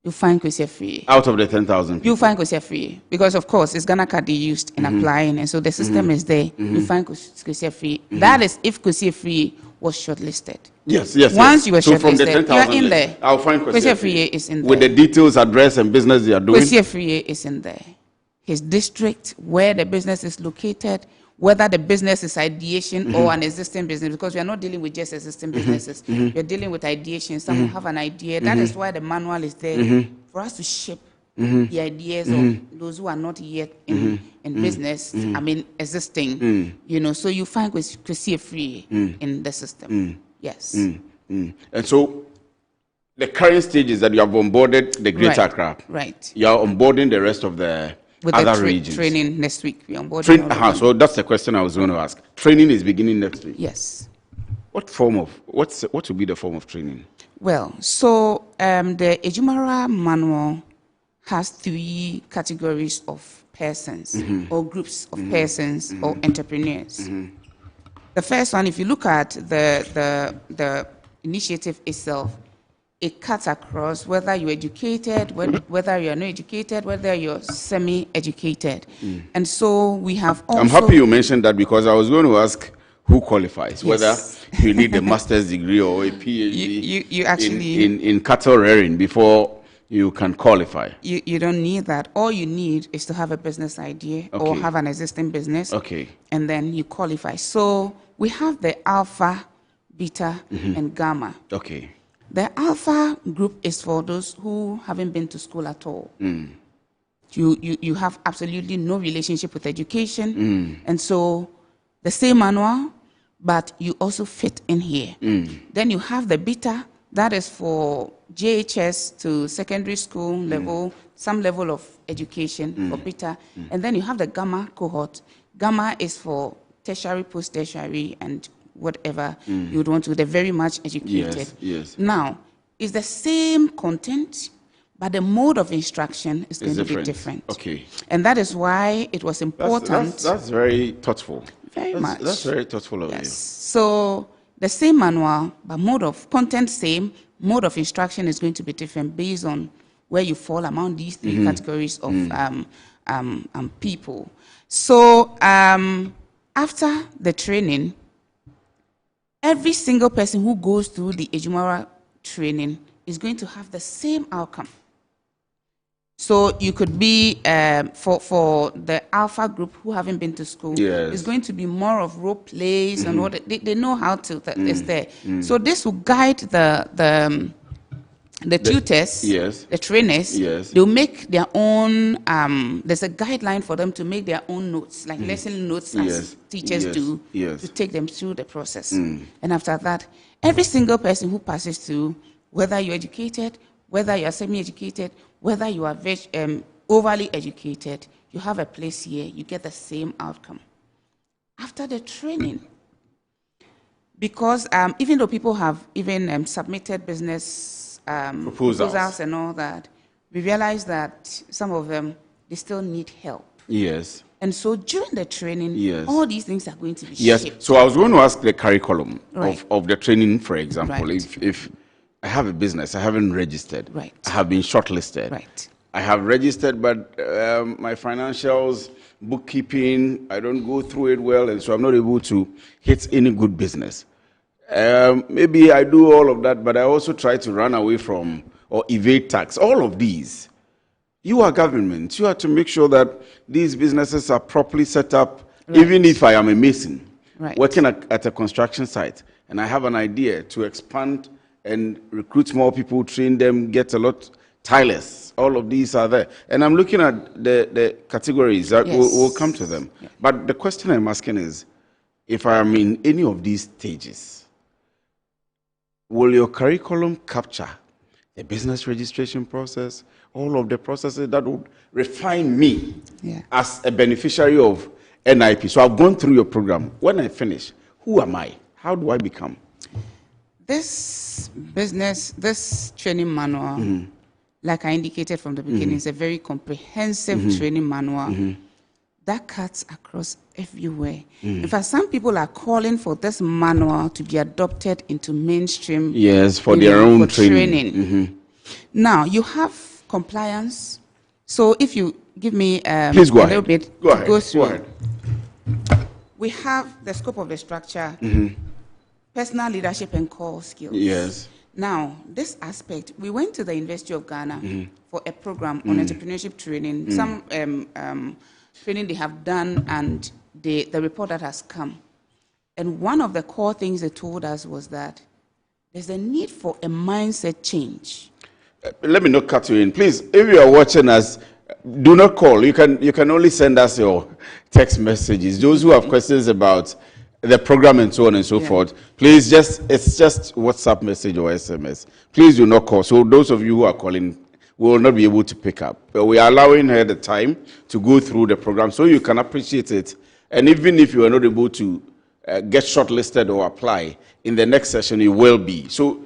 [SPEAKER 1] You find Kwesi Afriyie.
[SPEAKER 21] Out of the 10,000 people.
[SPEAKER 1] You find Kwesi Afriyie. Because, of course, it's Ghana card they used in applying, and so the system is there. You find Kwesi Afriyie. That is if Kwesi Afriyie was shortlisted.
[SPEAKER 21] Yes.
[SPEAKER 1] Once you were shortlisted,
[SPEAKER 21] from the 10,000
[SPEAKER 1] you are in there.
[SPEAKER 21] I'll find Kwesi
[SPEAKER 1] Afriyie is in there.
[SPEAKER 21] With the details, address, and business they are doing.
[SPEAKER 1] Kwesi Afriyie is in there. His district, where the business is located, whether the business is ideation or an existing business, because we are not dealing with just existing businesses. We are dealing with ideation. Some will have an idea. That is why the manual is there for us to shape the ideas of those who are not yet in business, I mean, existing, you know, so you find Kwesi free in the system. Yes.
[SPEAKER 21] And so the current stage is that you have onboarded the Greater Accra.
[SPEAKER 1] Right.
[SPEAKER 21] You are onboarding the rest of the other regions.
[SPEAKER 1] Training next week. We onboarding.
[SPEAKER 21] So that's the question I was going to ask. Training is beginning next week.
[SPEAKER 1] Yes.
[SPEAKER 21] What will be the form of training?
[SPEAKER 1] Well, so the Ejumara manual has 3 categories of persons or groups of persons or entrepreneurs. The first one, if you look at the initiative itself, it cuts across whether you're educated, whether you're not educated, whether you're semi-educated. And so we have also...
[SPEAKER 21] I'm happy you mentioned that because I was going to ask who qualifies, whether you need a master's degree or a PhD
[SPEAKER 1] you actually,
[SPEAKER 21] in cattle rearing before you can qualify.
[SPEAKER 1] You don't need that. All you need is to have a business idea or have an existing business. And then you qualify. So we have the alpha, beta, and gamma. The alpha group is for those who haven't been to school at all. You have absolutely no relationship with education. And so the same manual, but you also fit in here. Then you have the beta, that is for JHS to secondary school level, some level of education for beta. And then you have the gamma cohort. Gamma is for tertiary, post-tertiary, and whatever you would want to. They're very much educated. Now, it's the same content, but the mode of instruction is going to be different. And that is why it was important.
[SPEAKER 21] That's very thoughtful.
[SPEAKER 1] Very much.
[SPEAKER 21] That's very thoughtful of you.
[SPEAKER 1] So the same manual, but mode of content same, mode of instruction is going to be different based on where you fall among these 3 categories of people. So after the training, every single person who goes through the Ejumara training is going to have the same outcome. So you could be, for the alpha group who haven't been to school, it's going to be more of role plays and what they know how to, it's there. So this will guide the tutors, the trainers. They'll make their own, there's a guideline for them to make their own notes, like lesson notes as teachers do, to take them through the process. And after that, every single person who passes through, whether you're educated, whether you're semi-educated, whether you are overly educated, you have a place here, you get the same outcome. After the training, because even though people have even submitted business proposals and all that, we realize that some of them, they still need help. And so during the training, all these things are going to be shaped.
[SPEAKER 21] So I was going to ask the curriculum of the training, for example. If I have a business, I haven't registered. I have been shortlisted. I have registered, but my financials, bookkeeping, I don't go through it well, and so I'm not able to hit any good business. Maybe I do all of that, but I also try to run away from or evade tax. All of these. You are government. You have to make sure that these businesses are properly set up, even if I am a mason working at a construction site, and I have an idea to expand and recruit more people, train them, get a lot tilers. All of these are there. And I'm looking at the categories that we'll come to them. But the question I'm asking is, if I am in any of these stages, will your curriculum capture the business registration process, all of the processes that would refine me as a beneficiary of NIP? So I've gone through your program. When I finish, who am I? How do I become?
[SPEAKER 1] This training manual, like I indicated from the beginning, is a very comprehensive training manual that cuts across everywhere. In fact, some people are calling for this manual to be adopted into mainstream.
[SPEAKER 21] For their own training.
[SPEAKER 1] Now, you have compliance. So if you give me
[SPEAKER 21] Please go
[SPEAKER 1] a
[SPEAKER 21] ahead.
[SPEAKER 1] little bit
[SPEAKER 21] Go
[SPEAKER 1] to
[SPEAKER 21] ahead.
[SPEAKER 1] go through.
[SPEAKER 21] Go ahead.
[SPEAKER 1] We have the scope of the structure, personal leadership and core skills. Now, this aspect, we went to the University of Ghana for a program on entrepreneurship training, some training they have done, and the report that has come. And one of the core things they told us was that there's a need for a mindset change.
[SPEAKER 28] let me not cut you in. Please, if you are watching us, do not call. You can only send us your text messages. Those who have questions about the program and so on and so forth, please it's just WhatsApp message or SMS. Please do not call. So those of you who are calling will not be able to pick up. But we are allowing her the time to go through the program so you can appreciate it. And even if you are not able to get shortlisted or apply, in the next session you will be. So,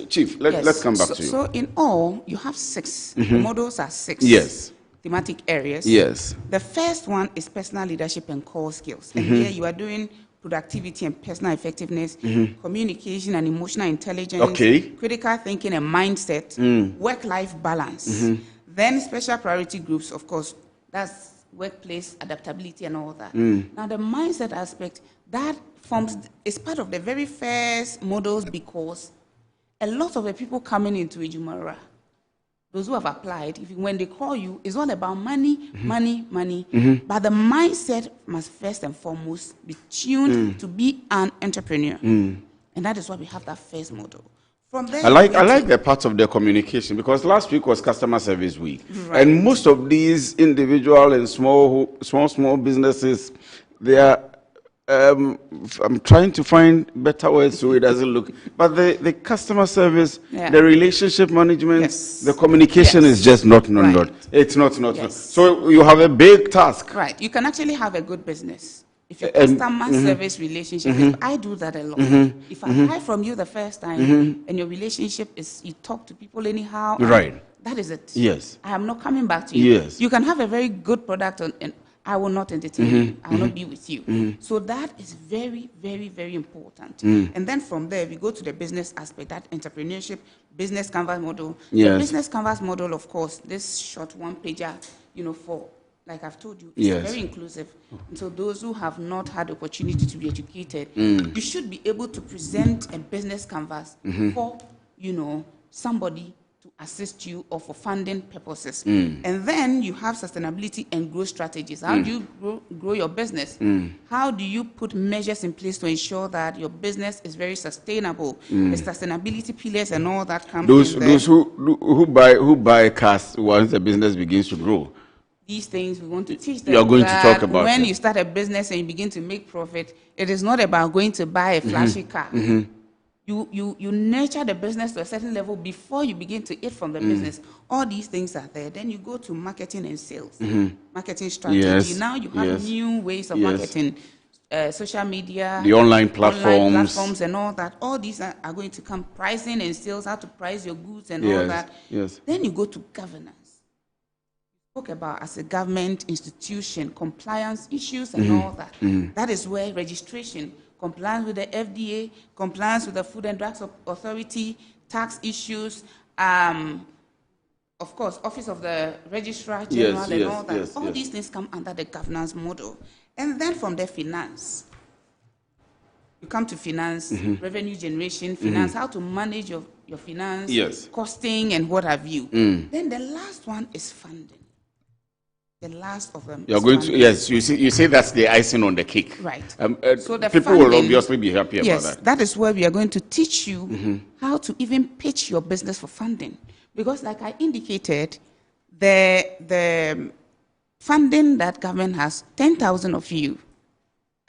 [SPEAKER 28] Chief, let's come back to you.
[SPEAKER 1] So in all, you have 6. The models are 6.
[SPEAKER 28] Yes.
[SPEAKER 1] Thematic areas.
[SPEAKER 28] Yes.
[SPEAKER 1] The first one is personal leadership and core skills. And here you are doing productivity and personal effectiveness, communication and emotional intelligence, critical thinking and mindset, work-life balance. Then special priority groups, of course, that's workplace adaptability and all that. Now the mindset aspect, that is part of the very first models because a lot of the people coming into Ejumara, those who have applied, when they call you, it's all about money, money. But the mindset must first and foremost be tuned to be an entrepreneur. And that is why we have that first model. From there, I
[SPEAKER 28] like the part of the communication because last week was customer service week. Right. And most of these individual and small businesses, they are I'm trying to find better words so it doesn't look, but the customer service, the relationship management, the communication is just not. It's not. So you have a big task.
[SPEAKER 1] Right. You can actually have a good business. If your customer service relationship, if I do that a lot, if I buy from you the first time and your relationship is you talk to people anyhow, that is it.
[SPEAKER 28] Yes.
[SPEAKER 1] I am not coming back to you.
[SPEAKER 28] Yes.
[SPEAKER 1] You can have a very good product and I will not entertain you. I will not be with you. So that is very, very, very important. And then from there, we go to the business aspect, that entrepreneurship, business canvas model. The business canvas model, of course, this short one-pager, for, like I've told you, it's very inclusive. And so those who have not had the opportunity to be educated, you should be able to present a business canvas for, somebody to assist you or for funding purposes. And then you have sustainability and growth strategies. How do you grow your business? How do you put measures in place to ensure that your business is very sustainable? The sustainability pillars and all that come
[SPEAKER 28] those
[SPEAKER 1] in there.
[SPEAKER 28] Those who buy cars once the business begins to grow.
[SPEAKER 1] These things we want to teach them.
[SPEAKER 28] You are going to talk about
[SPEAKER 1] when you start a business and you begin to make profit, it is not about going to buy a flashy car. You nurture the business to a certain level before you begin to eat from the business. All these things are there. Then you go to marketing and sales, marketing strategy. Now you have new ways of marketing, social media,
[SPEAKER 28] the online platforms
[SPEAKER 1] and all that. All these are going to come. Pricing and sales, how to price your goods and all that. Then you go to governance. Talk about as a government institution, compliance issues and all that. That is where registration, compliance with the FDA, compliance with the Food and Drugs Authority, tax issues, of course, Office of the Registrar General and all that. All these things come under the governance model. And then from there, finance. You come to finance, revenue generation, finance, how to manage your finance, costing and what have you. Then the last one is funding. The last of them.
[SPEAKER 28] You're going to, you say that's the icing on the cake.
[SPEAKER 1] Right.
[SPEAKER 28] So the people funding, will obviously be happy about that.
[SPEAKER 1] That is where we are going to teach you how to even pitch your business for funding. Because like I indicated, the funding that government has, 10,000 of you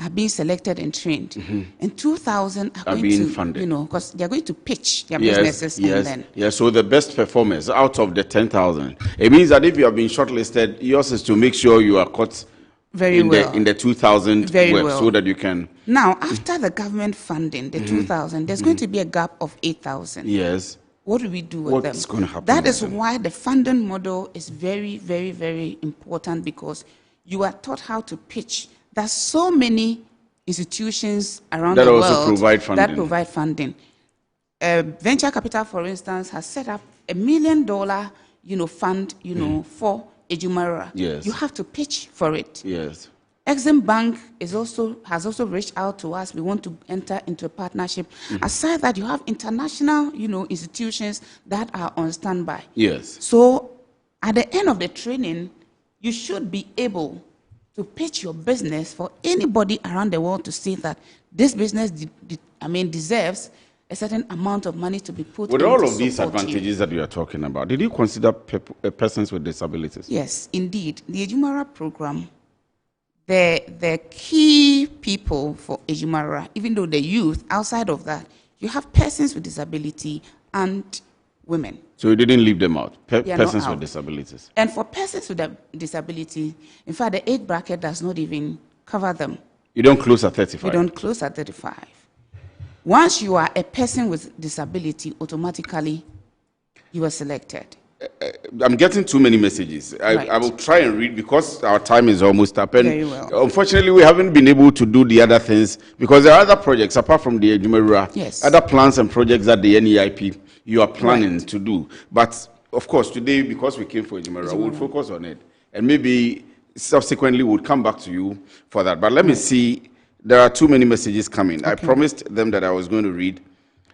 [SPEAKER 1] are being selected and trained. And 2,000 are going to, funded. Because they are going to pitch their businesses. And then.
[SPEAKER 28] So the best performers out of the 10,000. It means that if you have been shortlisted, yours is to make sure you are caught in the 2,000 so that you can.
[SPEAKER 1] Now, after the government funding, the 2,000, there's going to be a gap of 8,000.
[SPEAKER 28] Yes.
[SPEAKER 1] What do we do with them?
[SPEAKER 28] What's going to happen?
[SPEAKER 1] That is why the funding model is very, very, very important because you are taught how to pitch. There's so many institutions around the world that provide funding. Venture Capital, for instance, has set up $1 million, fund, for Ejumara.
[SPEAKER 28] Yes.
[SPEAKER 1] You have to pitch for it.
[SPEAKER 28] Yes.
[SPEAKER 1] Exim Bank has also reached out to us. We want to enter into a partnership. Aside that, you have international, institutions that are on standby.
[SPEAKER 28] Yes.
[SPEAKER 1] So at the end of the training, you should be able to pitch your business for anybody around the world to say that this business, deserves a certain amount of money to be put
[SPEAKER 21] with
[SPEAKER 1] in
[SPEAKER 21] all
[SPEAKER 1] to
[SPEAKER 21] of these
[SPEAKER 1] support you.
[SPEAKER 21] advantages that you are talking about, did you consider persons with disabilities?
[SPEAKER 1] Yes, indeed. The Ejumara program, the key people for Ejumara, even though the youth, outside of that, you have persons with disability and women.
[SPEAKER 21] So you didn't leave them out,
[SPEAKER 1] They are not
[SPEAKER 21] persons
[SPEAKER 1] out.
[SPEAKER 21] with disabilities.
[SPEAKER 1] And for persons with a disability, in fact, the age bracket does not even cover them.
[SPEAKER 21] You don't close at 35?
[SPEAKER 1] You don't close at 35. Once you are a person with disability, automatically you are selected.
[SPEAKER 21] I'm getting too many messages.
[SPEAKER 1] Right.
[SPEAKER 21] I will try and read because our time is almost up. And
[SPEAKER 1] Very well.
[SPEAKER 21] unfortunately, we haven't been able to do the other things because there are other projects apart from the Ejumara,
[SPEAKER 1] Yes.
[SPEAKER 21] other plans and projects that the NEIP you are planning to do. But of course, today, because we came for Ejumara, we'll focus on it. And maybe subsequently we'll come back to you for that. But let me see. There are too many messages coming. I promised them that I was going to read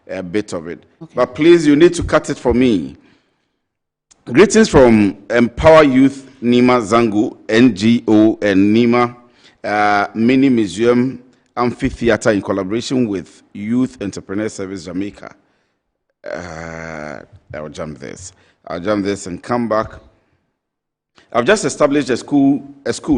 [SPEAKER 21] a bit of it. But please, you need to cut it for me. Greetings from Empower Youth, Nima Zangu, NGO, and Nima Mini Museum Amphitheater in collaboration with Youth Entrepreneur Service Jamaica. I'll jump this and come back. I've just established a school.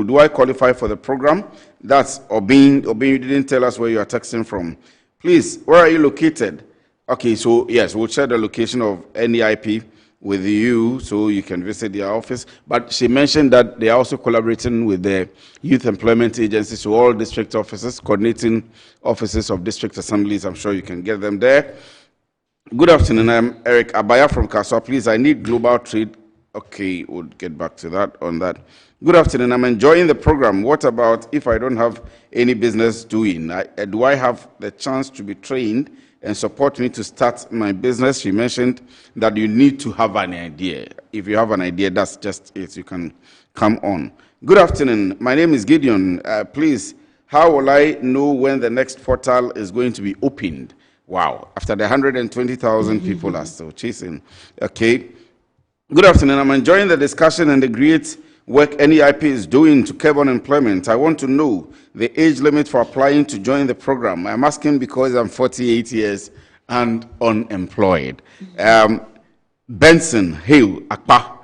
[SPEAKER 21] Do I qualify for the program? That's Obin. Obin, you didn't tell us where you are texting from. Please, where are you located? Okay, so yes, we'll share the location of NEIP with you so you can visit their office. But she mentioned that they are also collaborating with the Youth Employment Agency, so all district offices, coordinating offices of district assemblies. I'm sure you can get them there. Good afternoon. I'm Eric Abaya from Kaswa. Please, I need global trade. Okay, we'll get back to that on that. Good afternoon. I'm enjoying the program. What about if I don't have any business doing? Do I have the chance to be trained and support me to start my business? She mentioned that you need to have an idea. If you have an idea, that's just it. You can come on. Good afternoon. My name is Gideon. Please, how will I know when the next portal is going to be opened? Wow. After the 120,000 people are still chasing. Okay. Good afternoon. I'm enjoying the discussion and the great work NEIP is doing to curb unemployment. I want to know the age limit for applying to join the program. I'm asking because I'm 48 years and unemployed. Benson Hale Akpa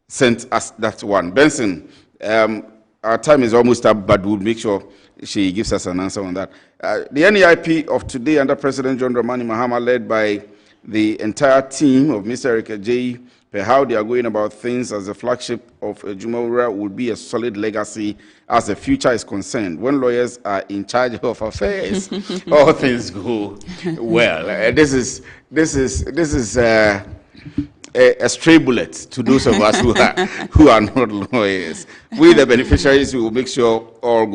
[SPEAKER 21] sent us that one. Benson, our time is almost up, but we'll make sure she gives us an answer on that. The NEIP of today under President John Dramani Mahama, led by the entire team of Mr. Eric Ajayi, how they are going about things as the flagship of Ejumara will be a solid legacy as the future is concerned. When lawyers are in charge of affairs, all things go well. This is a stray bullet to those of us who are not lawyers. We, the beneficiaries, will make sure all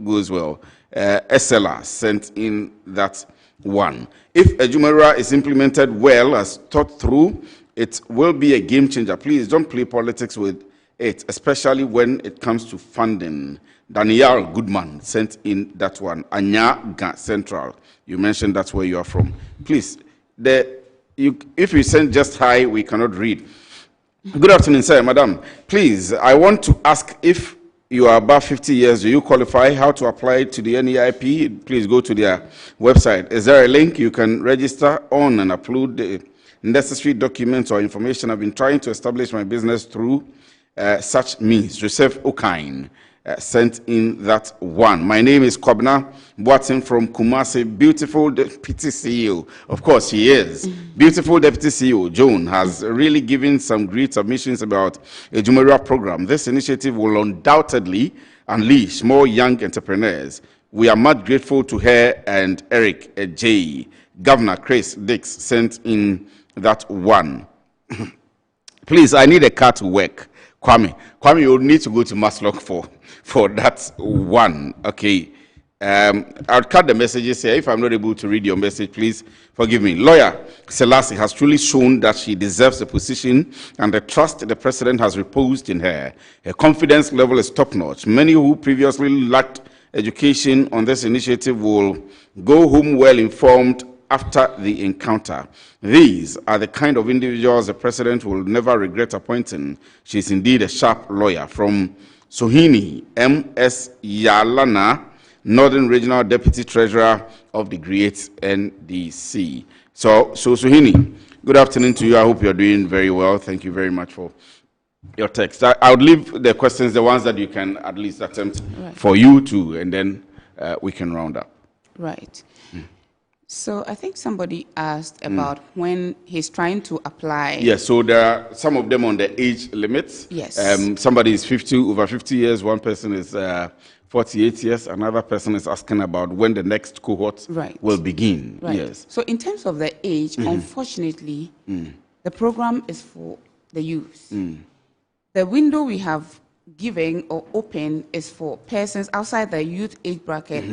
[SPEAKER 21] goes well. SLR sent in that one. If Ejumara is implemented well as thought through, it will be a game changer. Please don't play politics with it, especially when it comes to funding. Daniel Goodman sent in that one. Anya Central, you mentioned that's where you are from. Please, if you send just hi, we cannot read. Good afternoon, sir, madam. Please, I want to ask if you are above 50 years, do you qualify? How to apply to the NEIP? Please go to their website. Is there a link you can register on and upload the necessary documents or information? I've been trying to establish my business through such means. Joseph Okine sent in that one. My name is Kobna Boatin from Kumasi. Beautiful Deputy CEO. Of course, he is. Beautiful Deputy CEO, Joan, has really given some great submissions about a Ejumara program. This initiative will undoubtedly unleash more young entrepreneurs. We are much grateful to her and Eric J. Governor Chris Dix sent in that one. Please, I need a car to work. Kwame, you'll need to go to Maslock for that one. Okay. I'll cut the messages here. If I'm not able to read your message, please forgive me. Lawyer Selassie has truly shown that she deserves the position and the trust the president has reposed in her. Her confidence level is top-notch. Many who previously lacked education on this initiative will go home well-informed after the encounter. These are the kind of individuals the president will never regret appointing. She is indeed a sharp lawyer. From Sohini M.S. Yalana, Northern Regional Deputy Treasurer of the Great NDC. So Suhini, good afternoon to you. I hope you're doing very well. Thank you very much for your text. I would leave the questions, the ones that you can at least attempt for you to, and then we can round up.
[SPEAKER 1] Right. So I think somebody asked about when he's trying to apply.
[SPEAKER 21] Yes, so there are some of them on the age limits.
[SPEAKER 1] Yes.
[SPEAKER 21] Somebody is over 50 years, one person is 48 years, another person is asking about when the next cohort will begin.
[SPEAKER 1] Right.
[SPEAKER 21] Yes.
[SPEAKER 1] So in terms of the age, unfortunately, the program is for the youth. The window we have given or open is for persons outside the youth age bracket,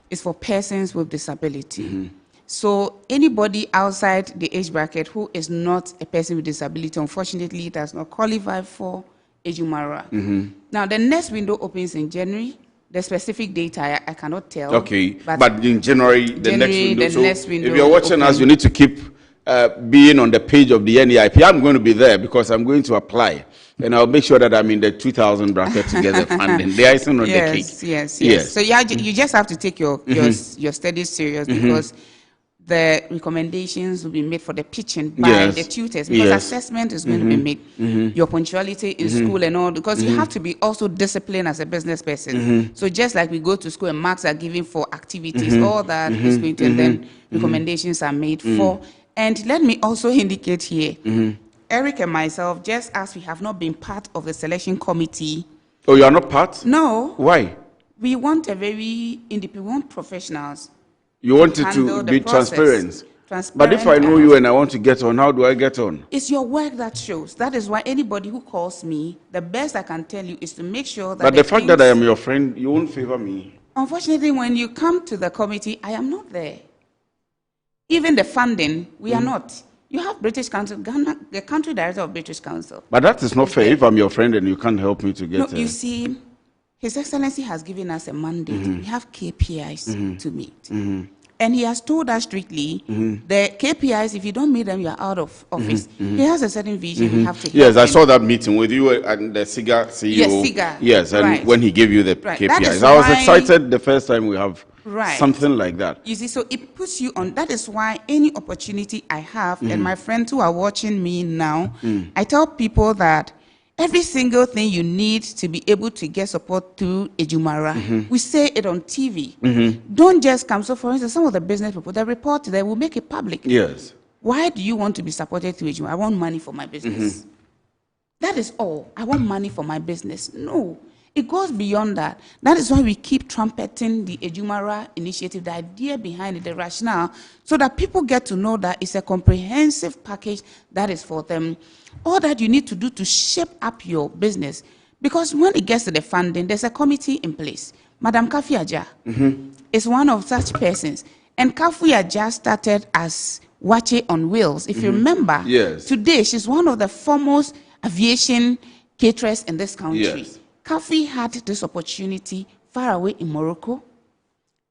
[SPEAKER 1] is for persons with disability. So anybody outside the age bracket who is not a person with disability, unfortunately, does not qualify for Ejumara. Now, the next window opens in January. The specific date I cannot tell.
[SPEAKER 21] Okay, but in January, the next window. If you're watching us, you need to keep being on the page of the NEIP. I'm going to be there because I'm going to apply. And I'll make sure that I'm in the 2,000 bracket to get the funding. The icing on the cake.
[SPEAKER 1] Yes. So you just have to take your studies serious because the recommendations will be made for the pitching by the tutors because assessment is going to be made. Your punctuality in school and all, because you have to be also disciplined as a business person. So just like we go to school and marks are given for activities, all that is going to, and then recommendations are made for. And let me also indicate here, Eric and myself, just as we have not been part of the selection committee.
[SPEAKER 21] Oh, you are not part?
[SPEAKER 1] No.
[SPEAKER 21] Why?
[SPEAKER 1] We want a very independent professionals.
[SPEAKER 21] You want it to be transparent. But if I know you and I want to get on, how do I get on?
[SPEAKER 1] It's your work that shows. That is why anybody who calls me, the best I can tell you is to make sure that.
[SPEAKER 21] But the fact that I am your friend, you won't favor me.
[SPEAKER 1] Unfortunately, when you come to the committee, I am not there. Even the funding, we are not. You have British Council, Ghana, the country director of British Council.
[SPEAKER 21] But that is not fair if I'm your friend and you can't help me to get
[SPEAKER 1] No, you see, His Excellency has given us a mandate. We have KPIs to meet. And he has told us strictly, the KPIs, if you don't meet them, you are out of office. He has a certain vision we have to
[SPEAKER 21] Yes, I saw that meeting with you and the SIGA CEO.
[SPEAKER 1] Yes, SIGA.
[SPEAKER 21] Yes, and when he gave you the KPIs. I was excited the first time we have something like that.
[SPEAKER 1] You see, so it puts you on. That is why any opportunity I have, and my friends who are watching me now, I tell people that every single thing you need to be able to get support through Ejumara, we say it on TV. Don't just come. So, for instance, some of the business people, they report, they will make it public.
[SPEAKER 21] Yes.
[SPEAKER 1] Why do you want to be supported through Ejumara? I want money for my business. That is all. I want money for my business. No. It goes beyond that. That is why we keep trumpeting the Ejumara initiative, the idea behind it, the rationale, so that people get to know that it's a comprehensive package that is for them. All that you need to do to shape up your business. Because when it gets to the funding, there's a committee in place. Madam Kafi Aja is one of such persons. And Kafi Aja started as Wache on Wheels. If you remember, today she's one of the foremost aviation caterers in this country. Kafi had this opportunity far away in Morocco.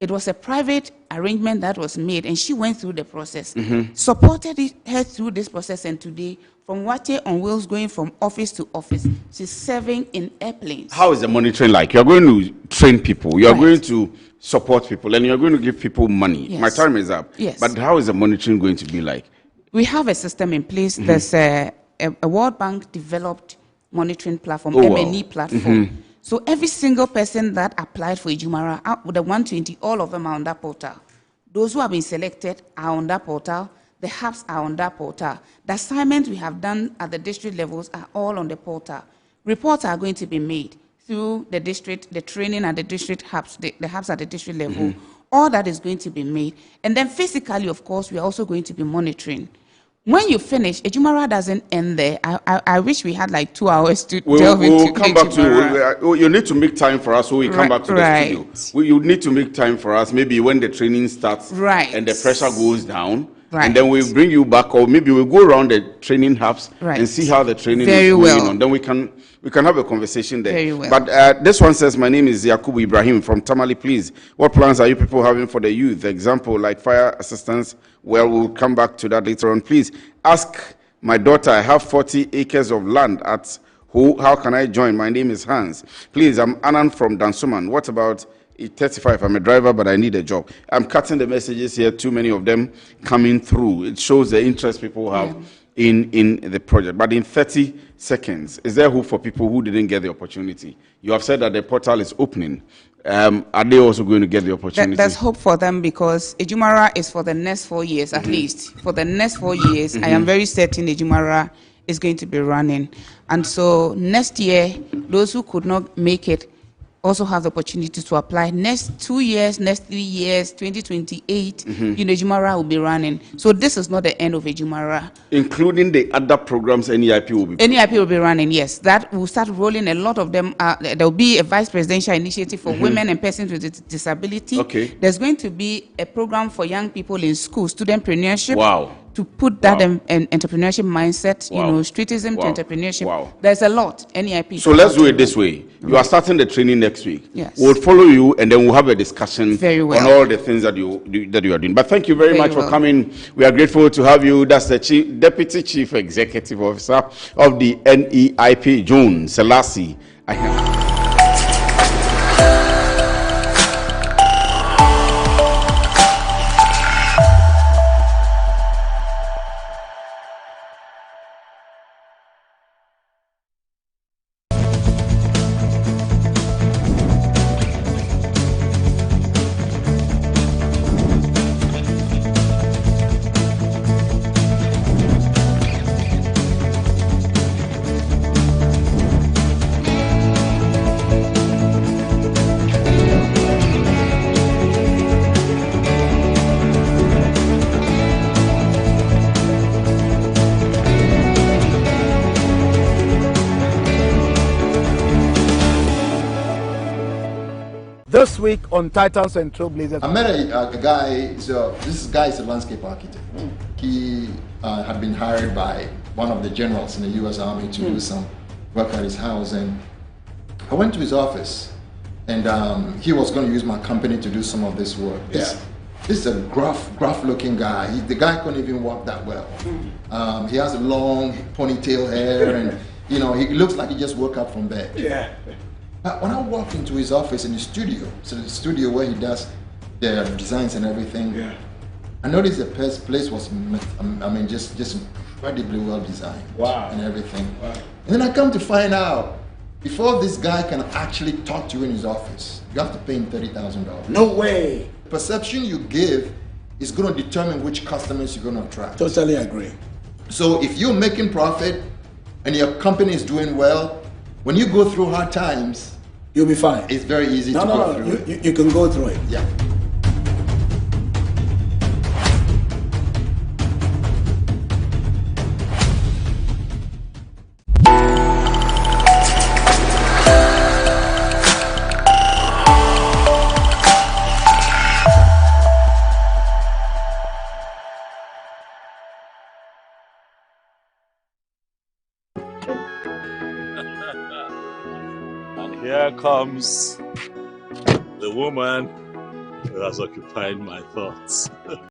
[SPEAKER 1] It was a private arrangement that was made, and she went through the process, supported her through this process, and today, from Wache on Wheels, going from office to office, she's serving in airplanes.
[SPEAKER 21] How is the monitoring like? You're going to train people, you're going to support people, and you're going to give people money. My time is up. But how is the monitoring going to be like?
[SPEAKER 1] We have a system in place. There's a World Bank developed monitoring platform, MNE platform. So every single person that applied for Ejumara, out with the 120, all of them are on that portal. Those who have been selected are on that portal. The hubs are on that portal. The assignments we have done at the district levels are all on the portal. Reports are going to be made through the district, the training at the district hubs, the hubs at the district level. All that is going to be made. And then physically, of course, we are also going to be monitoring. When you finish, Ejumara doesn't end there. I wish we had like 2 hours to delve into
[SPEAKER 21] We'll come back to you need to make time for us so we come back to the studio. You need to make time for us, maybe when the training starts and the pressure goes down. And then we'll bring you back, or maybe we'll go around the training hubs and see how the training is going on. Then we can have a conversation there. But this one says, my name is Yakubu Ibrahim from Tamale. Please, what plans are you people having for the youth? Example, like fire assistance. Well, we'll come back to that later on. Please ask my daughter. I have 40 acres of land at how can I join? My name is Hans. Please, I'm Anand from Dansuman. What about
[SPEAKER 28] 35. I'm a driver, but I need a job. I'm cutting the messages here. Too many of them coming through. It shows the interest people have in the project. But in 30 seconds, is there hope for people who didn't get the opportunity? You have said that the portal is opening. Are they also going to get the opportunity?
[SPEAKER 1] There's hope for them because Ejumara is for the next 4 years at least. For the next 4 years, I am very certain Ejumara is going to be running. And so next year, those who could not make it also have the opportunity to apply. Next 2 years, next 3 years, 2028, Ejumara will be running. So this is not the end of Ejumara.
[SPEAKER 28] Including the other programs NEIP will be
[SPEAKER 1] NEIP will be running, yes. That will start rolling. A lot of them, there will be a vice presidential initiative for women and persons with disability.
[SPEAKER 28] Okay.
[SPEAKER 1] There's going to be a program for young people in school, studentpreneurship.
[SPEAKER 28] Wow.
[SPEAKER 1] To put that entrepreneurship mindset, streetism to entrepreneurship.
[SPEAKER 28] Wow.
[SPEAKER 1] There's a lot. NEIP.
[SPEAKER 28] So let's do it this way. You are starting the training next week.
[SPEAKER 1] Yes.
[SPEAKER 28] We'll follow you and then we'll have a discussion
[SPEAKER 1] on
[SPEAKER 28] all the things that you are doing. But thank you very much for coming. We are grateful to have you. That's the Deputy Chief Executive Officer of the NEIP, June Selassie.
[SPEAKER 3] This week on Titans and Trailblazers.
[SPEAKER 5] I met a guy, so this guy is a landscape architect. He had been hired by one of the generals in the U.S. Army to do some work at his house, and I went to his office, and he was going to use my company to do some of this work. This is a gruff-looking guy. The guy couldn't even walk that well. He has a long ponytail hair, and he looks like he just woke up from bed.
[SPEAKER 3] Yeah.
[SPEAKER 5] But when I walked into his office in his studio, so the studio where he does the designs and everything, I noticed the place was, just incredibly well designed.
[SPEAKER 3] Wow.
[SPEAKER 5] And everything. Wow. And then I come to find out, before this guy can actually talk to you in his office, you have to pay him $30,000.
[SPEAKER 3] No way.
[SPEAKER 5] The perception you give is going to determine which customers you're going to attract.
[SPEAKER 3] Totally agree.
[SPEAKER 5] So if you're making profit and your company is doing well, when you go through hard times,
[SPEAKER 3] you'll be fine.
[SPEAKER 5] It's very easy to go through.
[SPEAKER 3] You can go through it.
[SPEAKER 5] Yeah.
[SPEAKER 14] Here comes the woman who has occupied my thoughts.